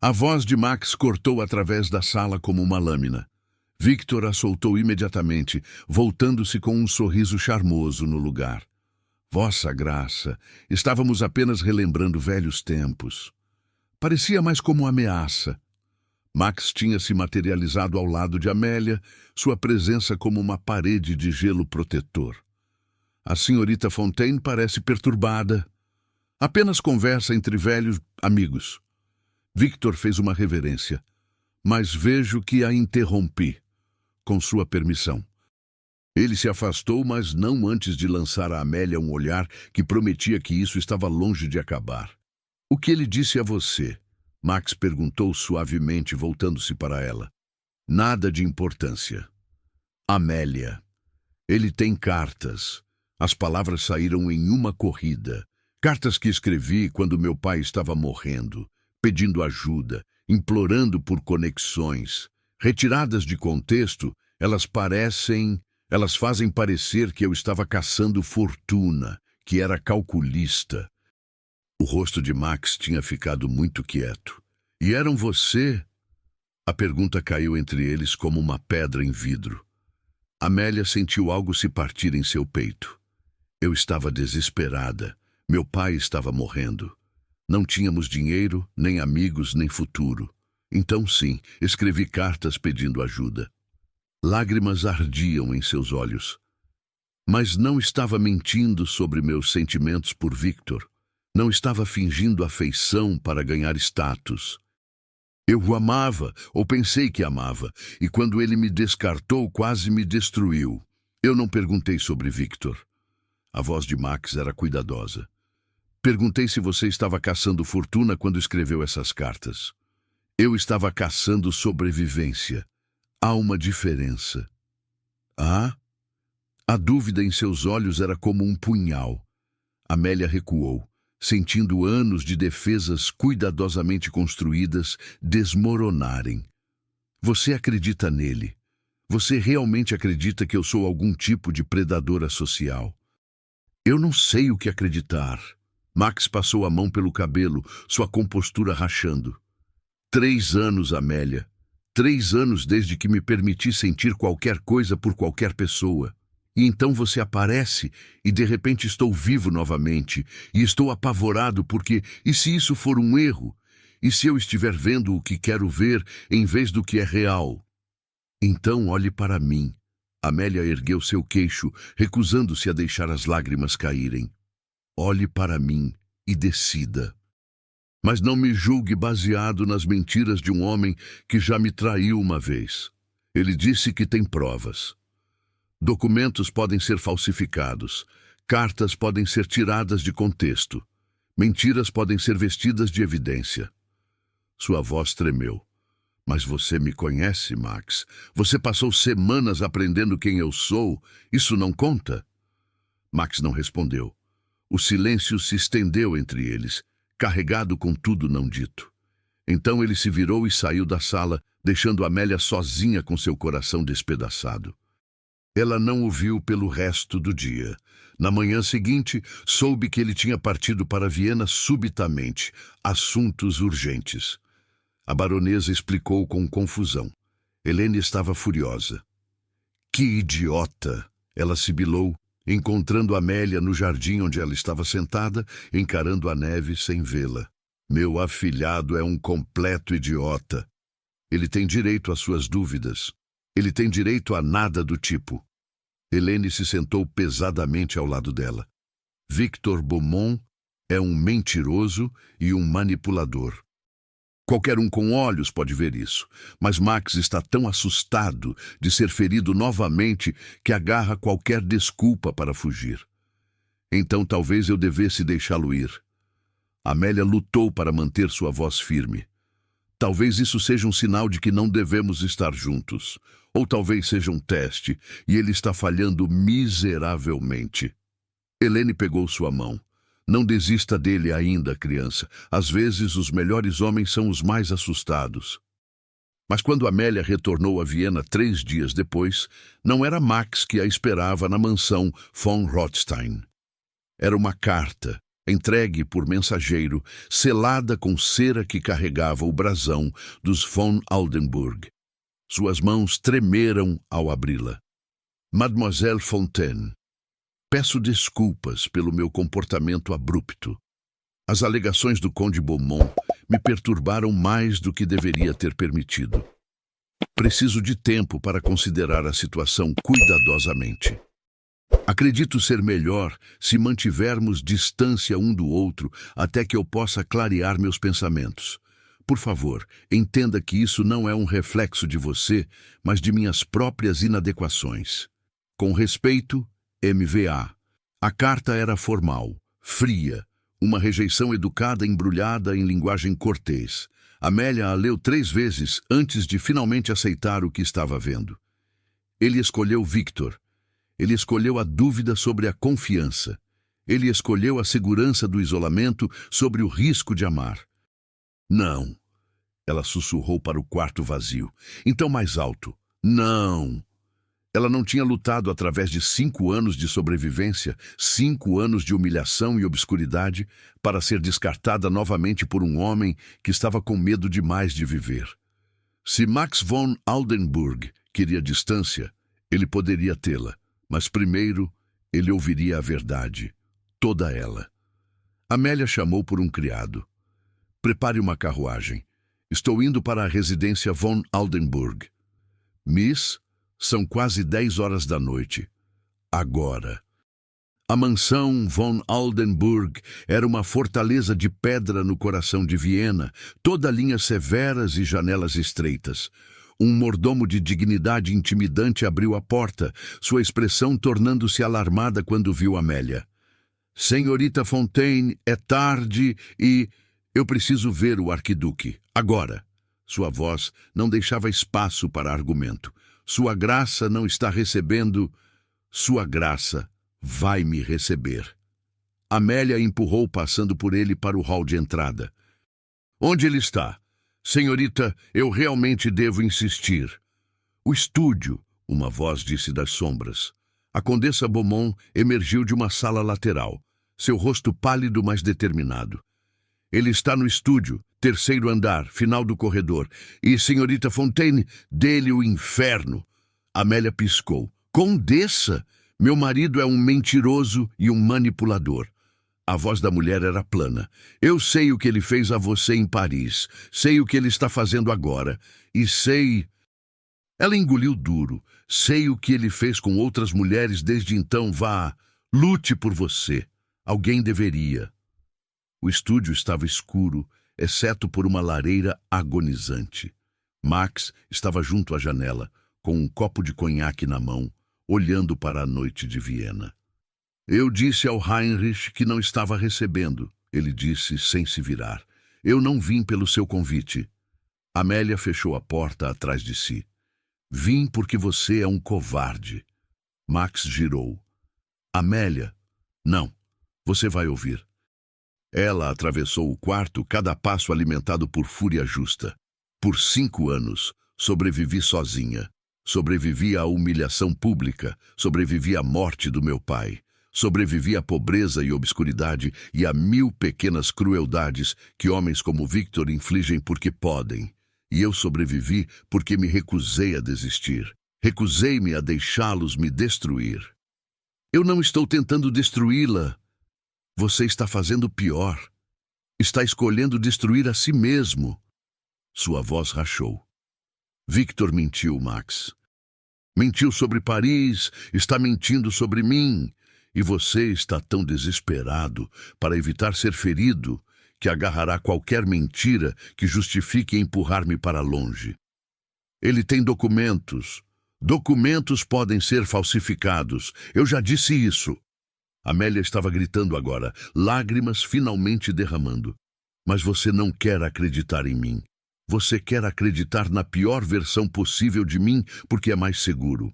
A voz de Max cortou através da sala como uma lâmina. Victor a soltou imediatamente, voltando-se com um sorriso charmoso no lugar. Vossa Graça, estávamos apenas relembrando velhos tempos. Parecia mais como ameaça. Max tinha se materializado ao lado de Amélia, sua presença como uma parede de gelo protetor. A senhorita Fontaine parece perturbada. Apenas conversa entre velhos amigos. Victor fez uma reverência, mas vejo que a interrompi, com sua permissão. Ele se afastou, mas não antes de lançar a Amélia um olhar que prometia que isso estava longe de acabar. O que ele disse a você? Max perguntou suavemente, voltando-se para ela. Nada de importância. Amélia. Ele tem cartas. As palavras saíram em uma corrida. Cartas que escrevi quando meu pai estava morrendo, pedindo ajuda, implorando por conexões. Retiradas de contexto, elas fazem parecer que eu estava caçando fortuna, que era calculista. O rosto de Max tinha ficado muito quieto. E eram você? A pergunta caiu entre eles como uma pedra em vidro. Amélia sentiu algo se partir em seu peito. Eu estava desesperada. Meu pai estava morrendo. Não tínhamos dinheiro, nem amigos, nem futuro. Então, sim, escrevi cartas pedindo ajuda. Lágrimas ardiam em seus olhos. Mas não estava mentindo sobre meus sentimentos por Victor. Não estava fingindo afeição para ganhar status. Eu o amava, ou pensei que amava, e quando ele me descartou, quase me destruiu. Eu não perguntei sobre Victor. A voz de Max era cuidadosa. Perguntei se você estava caçando fortuna quando escreveu essas cartas. Eu estava caçando sobrevivência. Há uma diferença. Ah? A dúvida em seus olhos era como um punhal. Amélia recuou, sentindo anos de defesas cuidadosamente construídas desmoronarem. Você acredita nele? Você realmente acredita que eu sou algum tipo de predadora social? Eu não sei o que acreditar. Max passou a mão pelo cabelo, sua compostura rachando. 3 anos, Amélia. 3 anos desde que me permiti sentir qualquer coisa por qualquer pessoa. E então você aparece e de repente estou vivo novamente. E estou apavorado porque, e se isso for um erro? E se eu estiver vendo o que quero ver em vez do que é real? Então olhe para mim. Amélia ergueu seu queixo, recusando-se a deixar as lágrimas caírem. Olhe para mim e decida. Mas não me julgue baseado nas mentiras de um homem que já me traiu uma vez. Ele disse que tem provas. Documentos podem ser falsificados. Cartas podem ser tiradas de contexto. Mentiras podem ser vestidas de evidência. Sua voz tremeu. Mas você me conhece, Max. Você passou semanas aprendendo quem eu sou. Isso não conta? Max não respondeu. O silêncio se estendeu entre eles, carregado com tudo não dito. Então ele se virou e saiu da sala, deixando Amélia sozinha com seu coração despedaçado. Ela não o viu pelo resto do dia. Na manhã seguinte, soube que ele tinha partido para Viena subitamente. Assuntos urgentes. A baronesa explicou com confusão. Helene estava furiosa. Que idiota! Ela sibilou, encontrando Amélia no jardim onde ela estava sentada, encarando a neve sem vê-la. Meu afilhado é um completo idiota. Ele tem direito às suas dúvidas. Ele tem direito a nada do tipo. Helene se sentou pesadamente ao lado dela. Victor Beaumont é um mentiroso e um manipulador. Qualquer um com olhos pode ver isso, mas Max está tão assustado de ser ferido novamente que agarra qualquer desculpa para fugir. Então talvez eu devesse deixá-lo ir. Amélia lutou para manter sua voz firme. Talvez isso seja um sinal de que não devemos estar juntos. Ou talvez seja um teste, e ele está falhando miseravelmente. Helene pegou sua mão. Não desista dele ainda, criança. Às vezes, os melhores homens são os mais assustados. Mas quando Amélia retornou a Viena 3 dias depois, não era Max que a esperava na mansão von Rothstein. Era uma carta, entregue por mensageiro, selada com cera que carregava o brasão dos von Oldenburg. Suas mãos tremeram ao abri-la. Mademoiselle Fontaine, peço desculpas pelo meu comportamento abrupto. As alegações do Conde Beaumont me perturbaram mais do que deveria ter permitido. Preciso de tempo para considerar a situação cuidadosamente. Acredito ser melhor se mantivermos distância um do outro até que eu possa clarear meus pensamentos. Por favor, entenda que isso não é um reflexo de você, mas de minhas próprias inadequações. Com respeito, MVA. A carta era formal, fria, uma rejeição educada embrulhada em linguagem cortês. Amélia a leu 3 vezes antes de finalmente aceitar o que estava vendo. Ele escolheu Victor. Ele escolheu a dúvida sobre a confiança. Ele escolheu a segurança do isolamento sobre o risco de amar. Não. Ela sussurrou para o quarto vazio. Então mais alto. Não. Ela não tinha lutado através de 5 anos de sobrevivência, 5 anos de humilhação e obscuridade, para ser descartada novamente por um homem que estava com medo demais de viver. Se Max von Oldenburg queria distância, ele poderia tê-la, mas primeiro ele ouviria a verdade, toda ela. Amélia chamou por um criado. Prepare uma carruagem. Estou indo para a residência von Oldenburg. Miss, são quase 10 horas da noite. Agora. A mansão von Oldenburg era uma fortaleza de pedra no coração de Viena, toda linhas severas e janelas estreitas. Um mordomo de dignidade intimidante abriu a porta, sua expressão tornando-se alarmada quando viu Amélia. Senhorita Fontaine, é tarde e... Eu preciso ver o arquiduque. Agora. Sua voz não deixava espaço para argumento. Sua graça não está recebendo... Sua graça vai me receber. Amélia empurrou passando por ele para o hall de entrada. Onde ele está? Senhorita, eu realmente devo insistir. O estúdio, uma voz disse das sombras. A condessa Beaumont emergiu de uma sala lateral, seu rosto pálido mas determinado. Ele está no estúdio, 3º andar, final do corredor. E, senhorita Fontaine, dê-lhe o inferno. Amélia piscou. Condessa! Meu marido é um mentiroso e um manipulador. A voz da mulher era plana. Eu sei o que ele fez a você em Paris. Sei o que ele está fazendo agora. E sei... Ela engoliu duro. Sei o que ele fez com outras mulheres desde então. Vá, lute por você. Alguém deveria. O estúdio estava escuro, exceto por uma lareira agonizante. Max estava junto à janela, com um copo de conhaque na mão, olhando para a noite de Viena. Eu disse ao Heinrich que não estava recebendo, ele disse sem se virar. Eu não vim pelo seu convite. Amélia fechou a porta atrás de si. Vim porque você é um covarde. Max girou. Amélia, não, você vai ouvir. Ela atravessou o quarto, cada passo alimentado por fúria justa. Por 5 anos, sobrevivi sozinha. Sobrevivi à humilhação pública, sobrevivi à morte do meu pai. Sobrevivi à pobreza e obscuridade e a 1000 pequenas crueldades que homens como Victor infligem porque podem. E eu sobrevivi porque me recusei a desistir. Recusei-me a deixá-los me destruir. Eu não estou tentando destruí-la. Você está fazendo pior. Está escolhendo destruir a si mesmo. Sua voz rachou. Victor mentiu, Max. Mentiu sobre Paris, está mentindo sobre mim. E você está tão desesperado para evitar ser ferido que agarrará qualquer mentira que justifique empurrar-me para longe. Ele tem documentos. Documentos podem ser falsificados. Eu já disse isso. Amélia estava gritando agora, lágrimas finalmente derramando. Mas você não quer acreditar em mim. Você quer acreditar na pior versão possível de mim porque é mais seguro.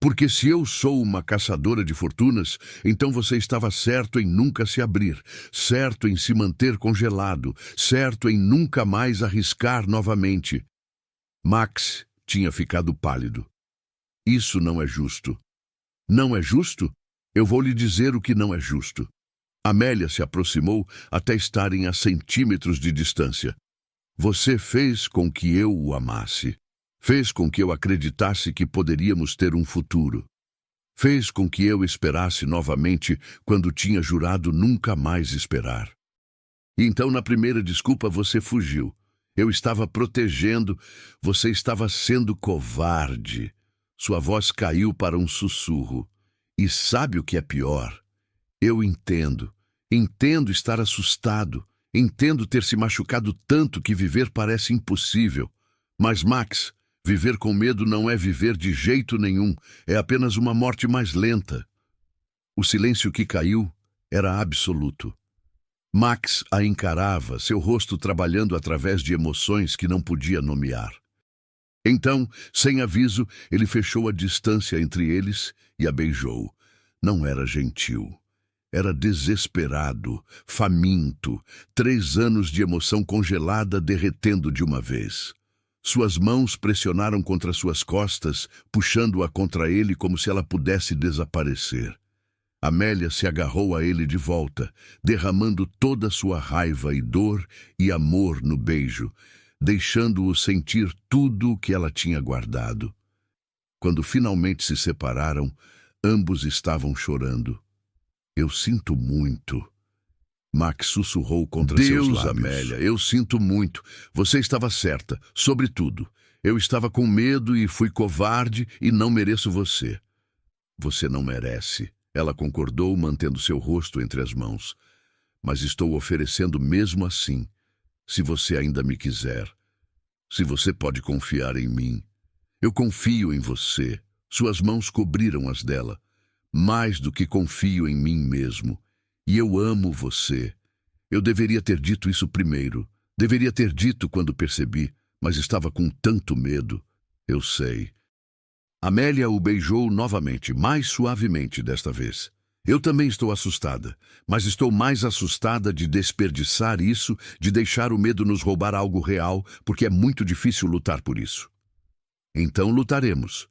Porque se eu sou uma caçadora de fortunas, então você estava certo em nunca se abrir, certo em se manter congelado, certo em nunca mais arriscar novamente. Max tinha ficado pálido. Isso não é justo. Não é justo? Eu vou lhe dizer o que não é justo. Amélia se aproximou até estarem a centímetros de distância. Você fez com que eu o amasse. Fez com que eu acreditasse que poderíamos ter um futuro. Fez com que eu esperasse novamente quando tinha jurado nunca mais esperar. E então, na primeira desculpa, você fugiu. Eu estava protegendo, você estava sendo covarde. Sua voz caiu para um sussurro. E sabe o que é pior? Eu entendo. Entendo estar assustado. Entendo ter se machucado tanto que viver parece impossível. Mas, Max, viver com medo não é viver de jeito nenhum. É apenas uma morte mais lenta. O silêncio que caiu era absoluto. Max a encarava, seu rosto trabalhando através de emoções que não podia nomear. Então, sem aviso, ele fechou a distância entre eles e a beijou. Não era gentil. Era desesperado, faminto, 3 anos de emoção congelada derretendo de uma vez. Suas mãos pressionaram contra suas costas, puxando-a contra ele como se ela pudesse desaparecer. Amélia se agarrou a ele de volta, derramando toda sua raiva e dor e amor no beijo, deixando-o sentir tudo o que ela tinha guardado. Quando finalmente se separaram, ambos estavam chorando. Eu sinto muito. Max sussurrou contra seus lábios. Deus, Amélia, eu sinto muito. Você estava certa, sobre tudo. Eu estava com medo e fui covarde e não mereço você. Você não merece. Ela concordou, mantendo seu rosto entre as mãos. Mas estou oferecendo mesmo assim, se você ainda me quiser. Se você pode confiar em mim. Eu confio em você. Suas mãos cobriram as dela. Mais do que confio em mim mesmo. E eu amo você. Eu deveria ter dito isso primeiro. Deveria ter dito quando percebi, mas estava com tanto medo. Eu sei. Amélia o beijou novamente, mais suavemente desta vez. Eu também estou assustada, mas estou mais assustada de desperdiçar isso, de deixar o medo nos roubar algo real, porque é muito difícil lutar por isso. Então lutaremos.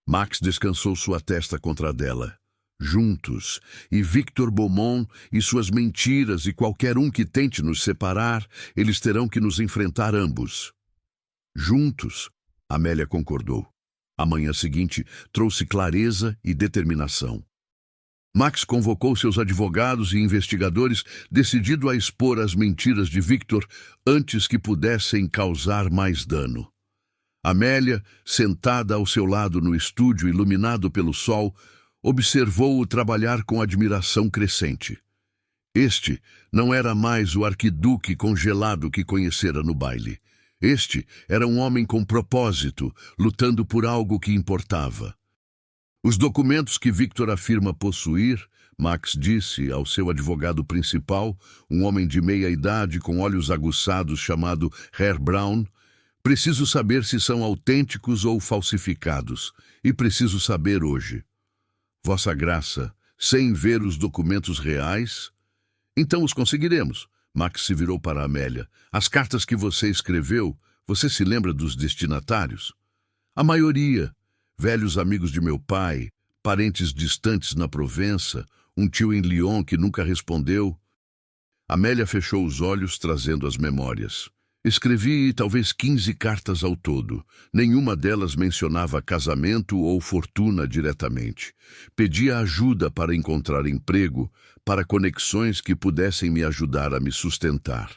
Max descansou sua testa contra a dela. Juntos, e Victor Beaumont e suas mentiras e qualquer um que tente nos separar, eles terão que nos enfrentar ambos. Juntos, Amélia concordou. A manhã seguinte trouxe clareza e determinação. Max convocou seus advogados e investigadores, decidido a expor as mentiras de Victor antes que pudessem causar mais dano. Amélia, sentada ao seu lado no estúdio iluminado pelo sol, observou-o trabalhar com admiração crescente. Este não era mais o arquiduque congelado que conhecera no baile. Este era um homem com propósito, lutando por algo que importava. Os documentos que Victor afirma possuir, Max disse ao seu advogado principal, um homem de meia-idade com olhos aguçados chamado Herr Braun, preciso saber se são autênticos ou falsificados, e preciso saber hoje. Vossa Graça, sem ver os documentos reais? Então os conseguiremos. Max se virou para Amélia. As cartas que você escreveu, você se lembra dos destinatários? A maioria, velhos amigos de meu pai, parentes distantes na Provença, um tio em Lyon que nunca respondeu. Amélia fechou os olhos, trazendo as memórias. Escrevi talvez 15 cartas ao todo. Nenhuma delas mencionava casamento ou fortuna diretamente. Pedia ajuda para encontrar emprego, para conexões que pudessem me ajudar a me sustentar.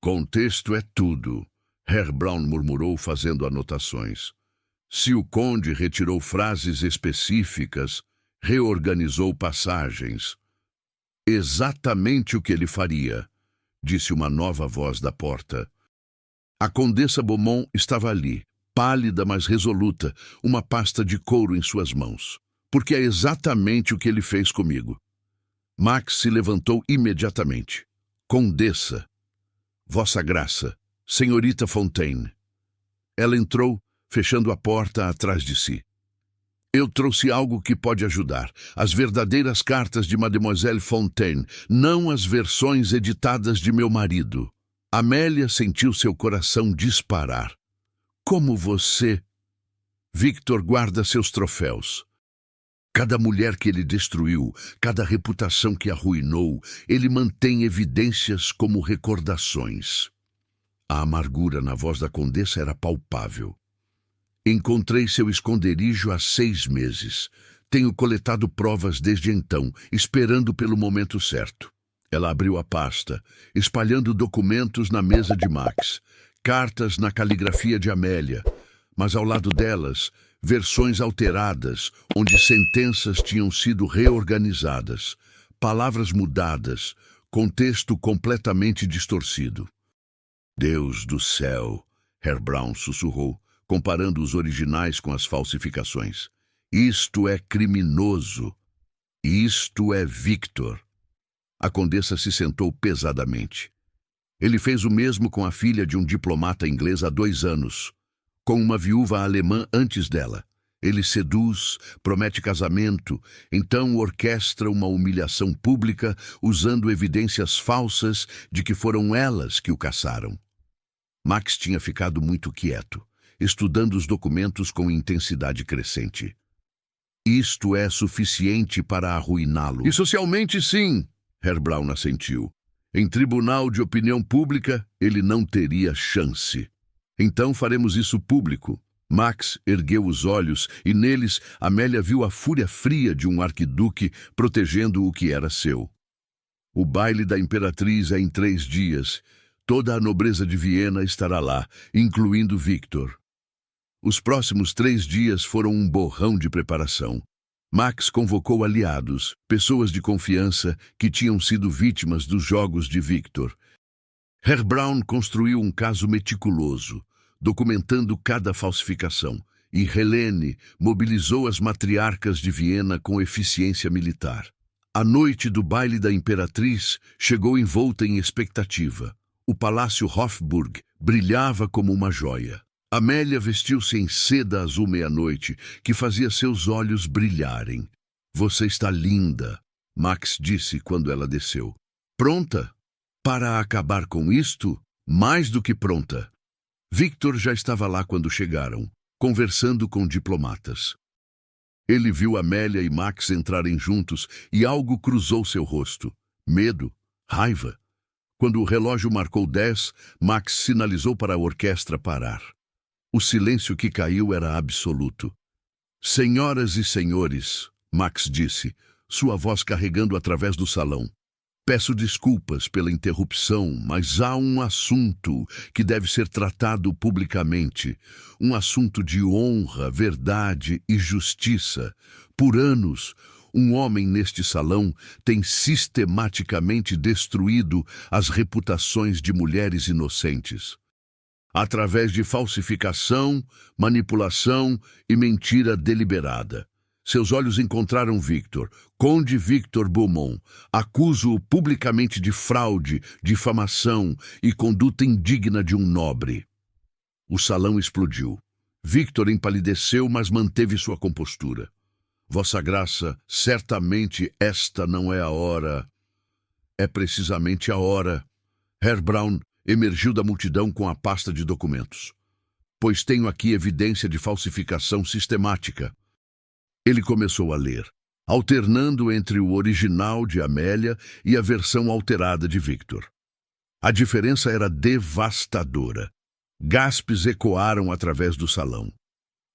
Contexto é tudo, Herr Braun murmurou fazendo anotações. Se o conde retirou frases específicas, reorganizou passagens. Exatamente o que ele faria, disse uma nova voz da porta. A condessa Beaumont estava ali, pálida mas resoluta, uma pasta de couro em suas mãos. Porque é exatamente o que ele fez comigo. Max se levantou imediatamente. Condessa, Vossa Graça, Senhorita Fontaine. Ela entrou, fechando a porta atrás de si. Eu trouxe algo que pode ajudar. As verdadeiras cartas de Mademoiselle Fontaine, não as versões editadas de meu marido. Amélia sentiu seu coração disparar. Como você? Victor guarda seus troféus. Cada mulher que ele destruiu, cada reputação que arruinou, ele mantém evidências como recordações. A amargura na voz da condessa era palpável. Encontrei seu esconderijo há 6 meses. Tenho coletado provas desde então, esperando pelo momento certo. Ela abriu a pasta, espalhando documentos na mesa de Max, cartas na caligrafia de Amélia, mas ao lado delas, versões alteradas, onde sentenças tinham sido reorganizadas, palavras mudadas, contexto completamente distorcido. Deus do céu, Herr Braun sussurrou, comparando os originais com as falsificações. Isto é criminoso. Isto é Victor. A condessa se sentou pesadamente. Ele fez o mesmo com a filha de um diplomata inglês há 2 anos, com uma viúva alemã antes dela. Ele seduz, promete casamento, então orquestra uma humilhação pública usando evidências falsas de que foram elas que o caçaram. Max tinha ficado muito quieto, estudando os documentos com intensidade crescente. Isto é suficiente para arruiná-lo. E socialmente, sim, Herr Braun assentiu. Em tribunal de opinião pública, ele não teria chance. Então faremos isso público. Max ergueu os olhos e neles Amélia viu a fúria fria de um arquiduque protegendo o que era seu. O baile da imperatriz é em 3 dias. Toda a nobreza de Viena estará lá, incluindo Victor. Os próximos 3 dias foram um borrão de preparação. Max convocou aliados, pessoas de confiança que tinham sido vítimas dos jogos de Victor. Herr Braun construiu um caso meticuloso, documentando cada falsificação, e Helene mobilizou as matriarcas de Viena com eficiência militar. A noite do baile da imperatriz chegou envolta em expectativa. O palácio Hofburg brilhava como uma joia. Amélia vestiu-se em seda azul meia-noite, que fazia seus olhos brilharem. Você está linda, Max disse quando ela desceu. Pronta? Para acabar com isto? Mais do que pronta. Victor já estava lá quando chegaram, conversando com diplomatas. Ele viu Amélia e Max entrarem juntos e algo cruzou seu rosto. Medo, raiva. Quando o relógio marcou 10, Max sinalizou para a orquestra parar. O silêncio que caiu era absoluto. Senhoras e senhores, Max disse, sua voz carregando através do salão. Peço desculpas pela interrupção, mas há um assunto que deve ser tratado publicamente. Um assunto de honra, verdade e justiça. Por anos, um homem neste salão tem sistematicamente destruído as reputações de mulheres inocentes. Através de falsificação, manipulação e mentira deliberada. Seus olhos encontraram Victor, Conde Victor Beaumont. Acuso-o publicamente de fraude, difamação e conduta indigna de um nobre. O salão explodiu. Victor empalideceu, mas manteve sua compostura. Vossa Graça, certamente esta não é a hora. É precisamente a hora. Herr Braun emergiu da multidão com a pasta de documentos. Pois tenho aqui evidência de falsificação sistemática. Ele começou a ler, alternando entre o original de Amélia e a versão alterada de Victor. A diferença era devastadora. Gaspes ecoaram através do salão.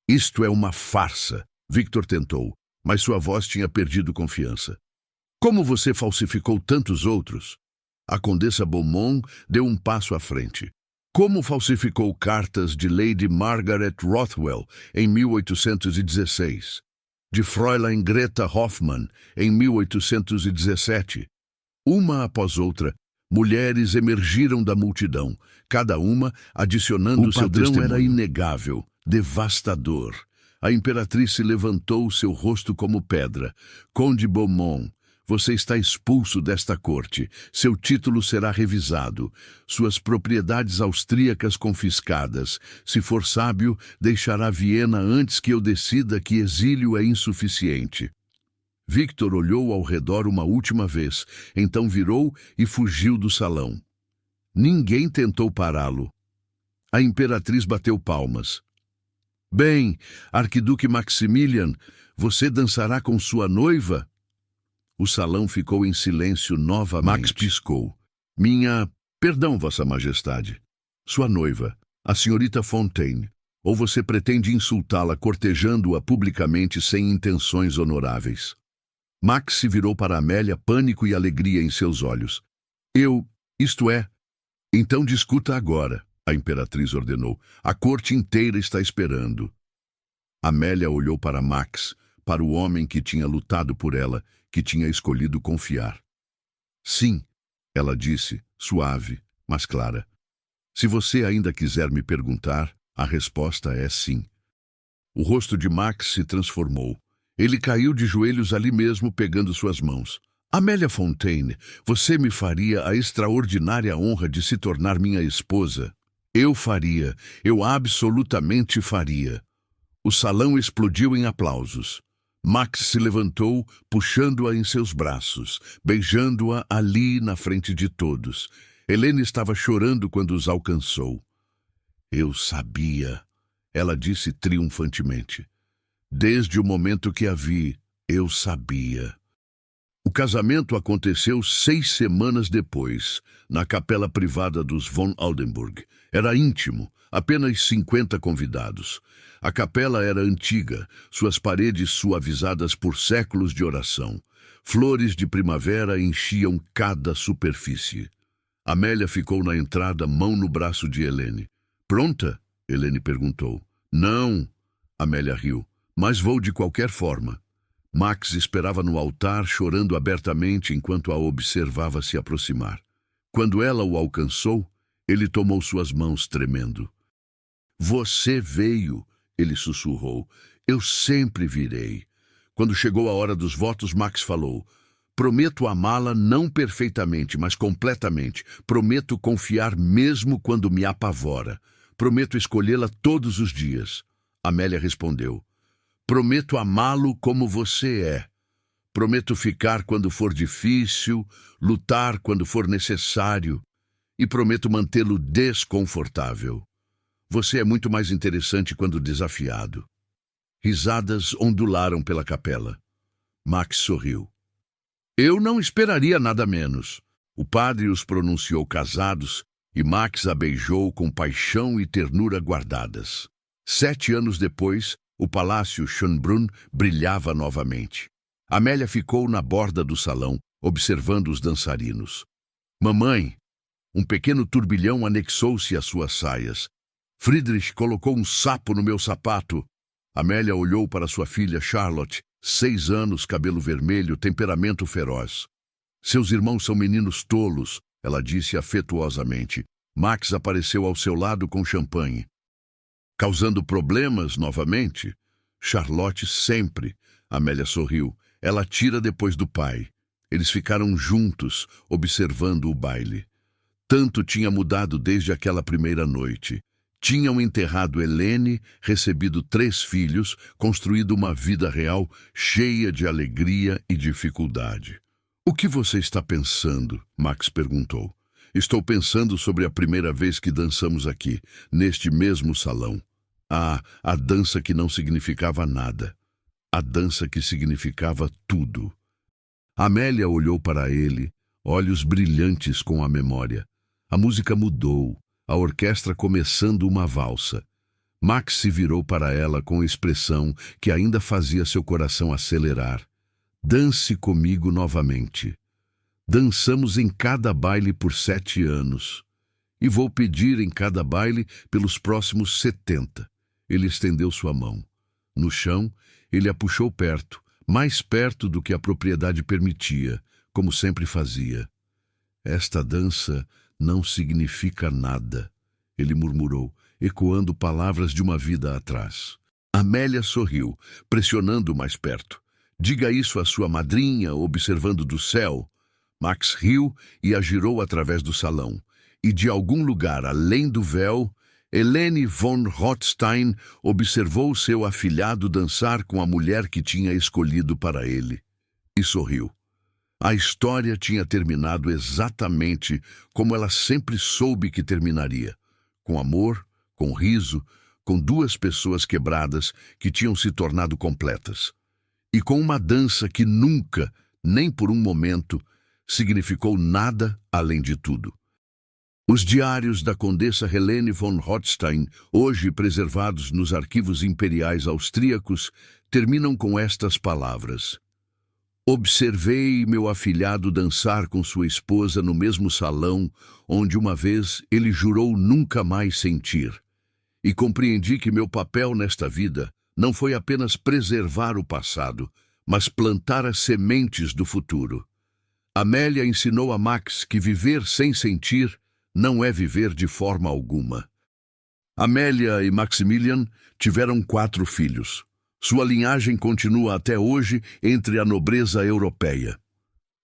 Isto é uma farsa, Victor tentou, mas sua voz tinha perdido confiança. Como você falsificou tantos outros? A condessa Beaumont deu um passo à frente. Como falsificou cartas de Lady Margaret Rothwell em 1816? De Fräulein Greta Hoffmann em 1817. Uma após outra, mulheres emergiram da multidão, cada uma adicionando seu testemunho. O padrão era inegável, devastador. A imperatriz se levantou, seu rosto como pedra. Conde Beaumont, você está expulso desta corte. Seu título será revisado. Suas propriedades austríacas confiscadas. Se for sábio, deixará Viena antes que eu decida que exílio é insuficiente. Victor olhou ao redor uma última vez, então virou e fugiu do salão. Ninguém tentou pará-lo. A imperatriz bateu palmas. Bem, arquiduque Maximilian, você dançará com sua noiva? O salão ficou em silêncio novamente. Max piscou. Perdão, Vossa Majestade. Sua noiva, a senhorita Fontaine. Ou você pretende insultá-la cortejando-a publicamente sem intenções honoráveis? Max se virou para Amélia, pânico e alegria em seus olhos. Isto é... Então discuta agora, a imperatriz ordenou. A corte inteira está esperando. Amélia olhou para Max, para o homem que tinha lutado por ela, que tinha escolhido confiar. Sim, ela disse, suave, mas clara. Se você ainda quiser me perguntar, a resposta é sim. O rosto de Max se transformou. Ele caiu de joelhos ali mesmo, pegando suas mãos. Amélia Fontaine, você me faria a extraordinária honra de se tornar minha esposa? Eu faria, eu absolutamente faria. O salão explodiu em aplausos. Max se levantou, puxando-a em seus braços, beijando-a ali na frente de todos. Helene estava chorando quando os alcançou. Eu sabia, ela disse triunfantemente. Desde o momento que a vi, eu sabia. O casamento aconteceu 6 semanas depois, na capela privada dos von Oldenburg. Era íntimo, apenas 50 convidados. A capela era antiga, suas paredes suavizadas por séculos de oração. Flores de primavera enchiam cada superfície. Amélia ficou na entrada, mão no braço de Helene. Pronta? Helene perguntou. Não, Amélia riu, mas vou de qualquer forma. Max esperava no altar, chorando abertamente enquanto a observava se aproximar. Quando ela o alcançou, ele tomou suas mãos tremendo. Você veio, ele sussurrou. Eu sempre virei. Quando chegou a hora dos votos, Max falou. Prometo amá-la não perfeitamente, mas completamente. Prometo confiar mesmo quando me apavora. Prometo escolhê-la todos os dias. Amélia respondeu. Prometo amá-lo como você é. Prometo ficar quando for difícil, lutar quando for necessário e prometo mantê-lo desconfortável. Você é muito mais interessante quando desafiado. Risadas ondularam pela capela. Max sorriu. Eu não esperaria nada menos. O padre os pronunciou casados e Max a beijou com paixão e ternura guardadas. 7 anos depois, o palácio Schönbrunn brilhava novamente. Amélia ficou na borda do salão, observando os dançarinos. Mamãe! Um pequeno turbilhão anexou-se às suas saias. Friedrich colocou um sapo no meu sapato. Amélia olhou para sua filha Charlotte, 6 anos, cabelo vermelho, temperamento feroz. Seus irmãos são meninos tolos, ela disse afetuosamente. Max apareceu ao seu lado com champanhe. Causando problemas novamente? Charlotte sempre. Amélia sorriu. Ela tira depois do pai. Eles ficaram juntos, observando o baile. Tanto tinha mudado desde aquela primeira noite. Tinham enterrado Helene, recebido 3 filhos, construído uma vida real cheia de alegria e dificuldade. O que você está pensando? Max perguntou. Estou pensando sobre a primeira vez que dançamos aqui, neste mesmo salão. A dança que não significava nada. A dança que significava tudo. Amélia olhou para ele, olhos brilhantes com a memória. A música mudou, a orquestra começando uma valsa. Max se virou para ela com expressão que ainda fazia seu coração acelerar. Dance comigo novamente. Dançamos em cada baile por 7 anos. E vou pedir em cada baile pelos próximos 70. Ele estendeu sua mão. No chão, ele a puxou perto, mais perto do que a propriedade permitia, como sempre fazia. Esta dança não significa nada, ele murmurou, ecoando palavras de uma vida atrás. Amélia sorriu, pressionando mais perto. Diga isso à sua madrinha, observando do céu. Max riu e a girou através do salão. E de algum lugar além do véu, Helene von Rothstein observou seu afilhado dançar com a mulher que tinha escolhido para ele. E sorriu. A história tinha terminado exatamente como ela sempre soube que terminaria. Com amor, com riso, com duas pessoas quebradas que tinham se tornado completas, e com uma dança que nunca, nem por um momento, significou nada além de tudo. Os diários da Condessa Helene von Rothstein, hoje preservados nos arquivos imperiais austríacos, terminam com estas palavras: observei meu afilhado dançar com sua esposa no mesmo salão onde uma vez ele jurou nunca mais sentir, e compreendi que meu papel nesta vida não foi apenas preservar o passado, mas plantar as sementes do futuro. Amélia ensinou a Max que viver sem sentir não é viver de forma alguma. Amélia e Maximilian tiveram 4 filhos. Sua linhagem continua até hoje entre a nobreza europeia.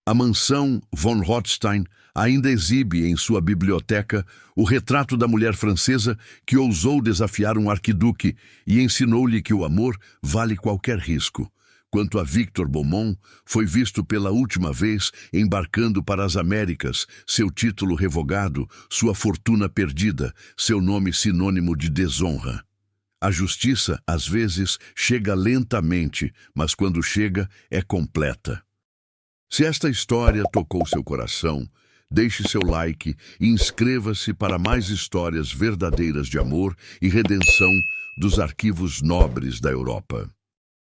A mansão von Rothstein ainda exibe em sua biblioteca o retrato da mulher francesa que ousou desafiar um arquiduque e ensinou-lhe que o amor vale qualquer risco. Quanto a Victor Beaumont, foi visto pela última vez embarcando para as Américas, seu título revogado, sua fortuna perdida, seu nome sinônimo de desonra. A justiça, às vezes, chega lentamente, mas quando chega, é completa. Se esta história tocou seu coração, deixe seu like e inscreva-se para mais histórias verdadeiras de amor e redenção dos arquivos nobres da Europa.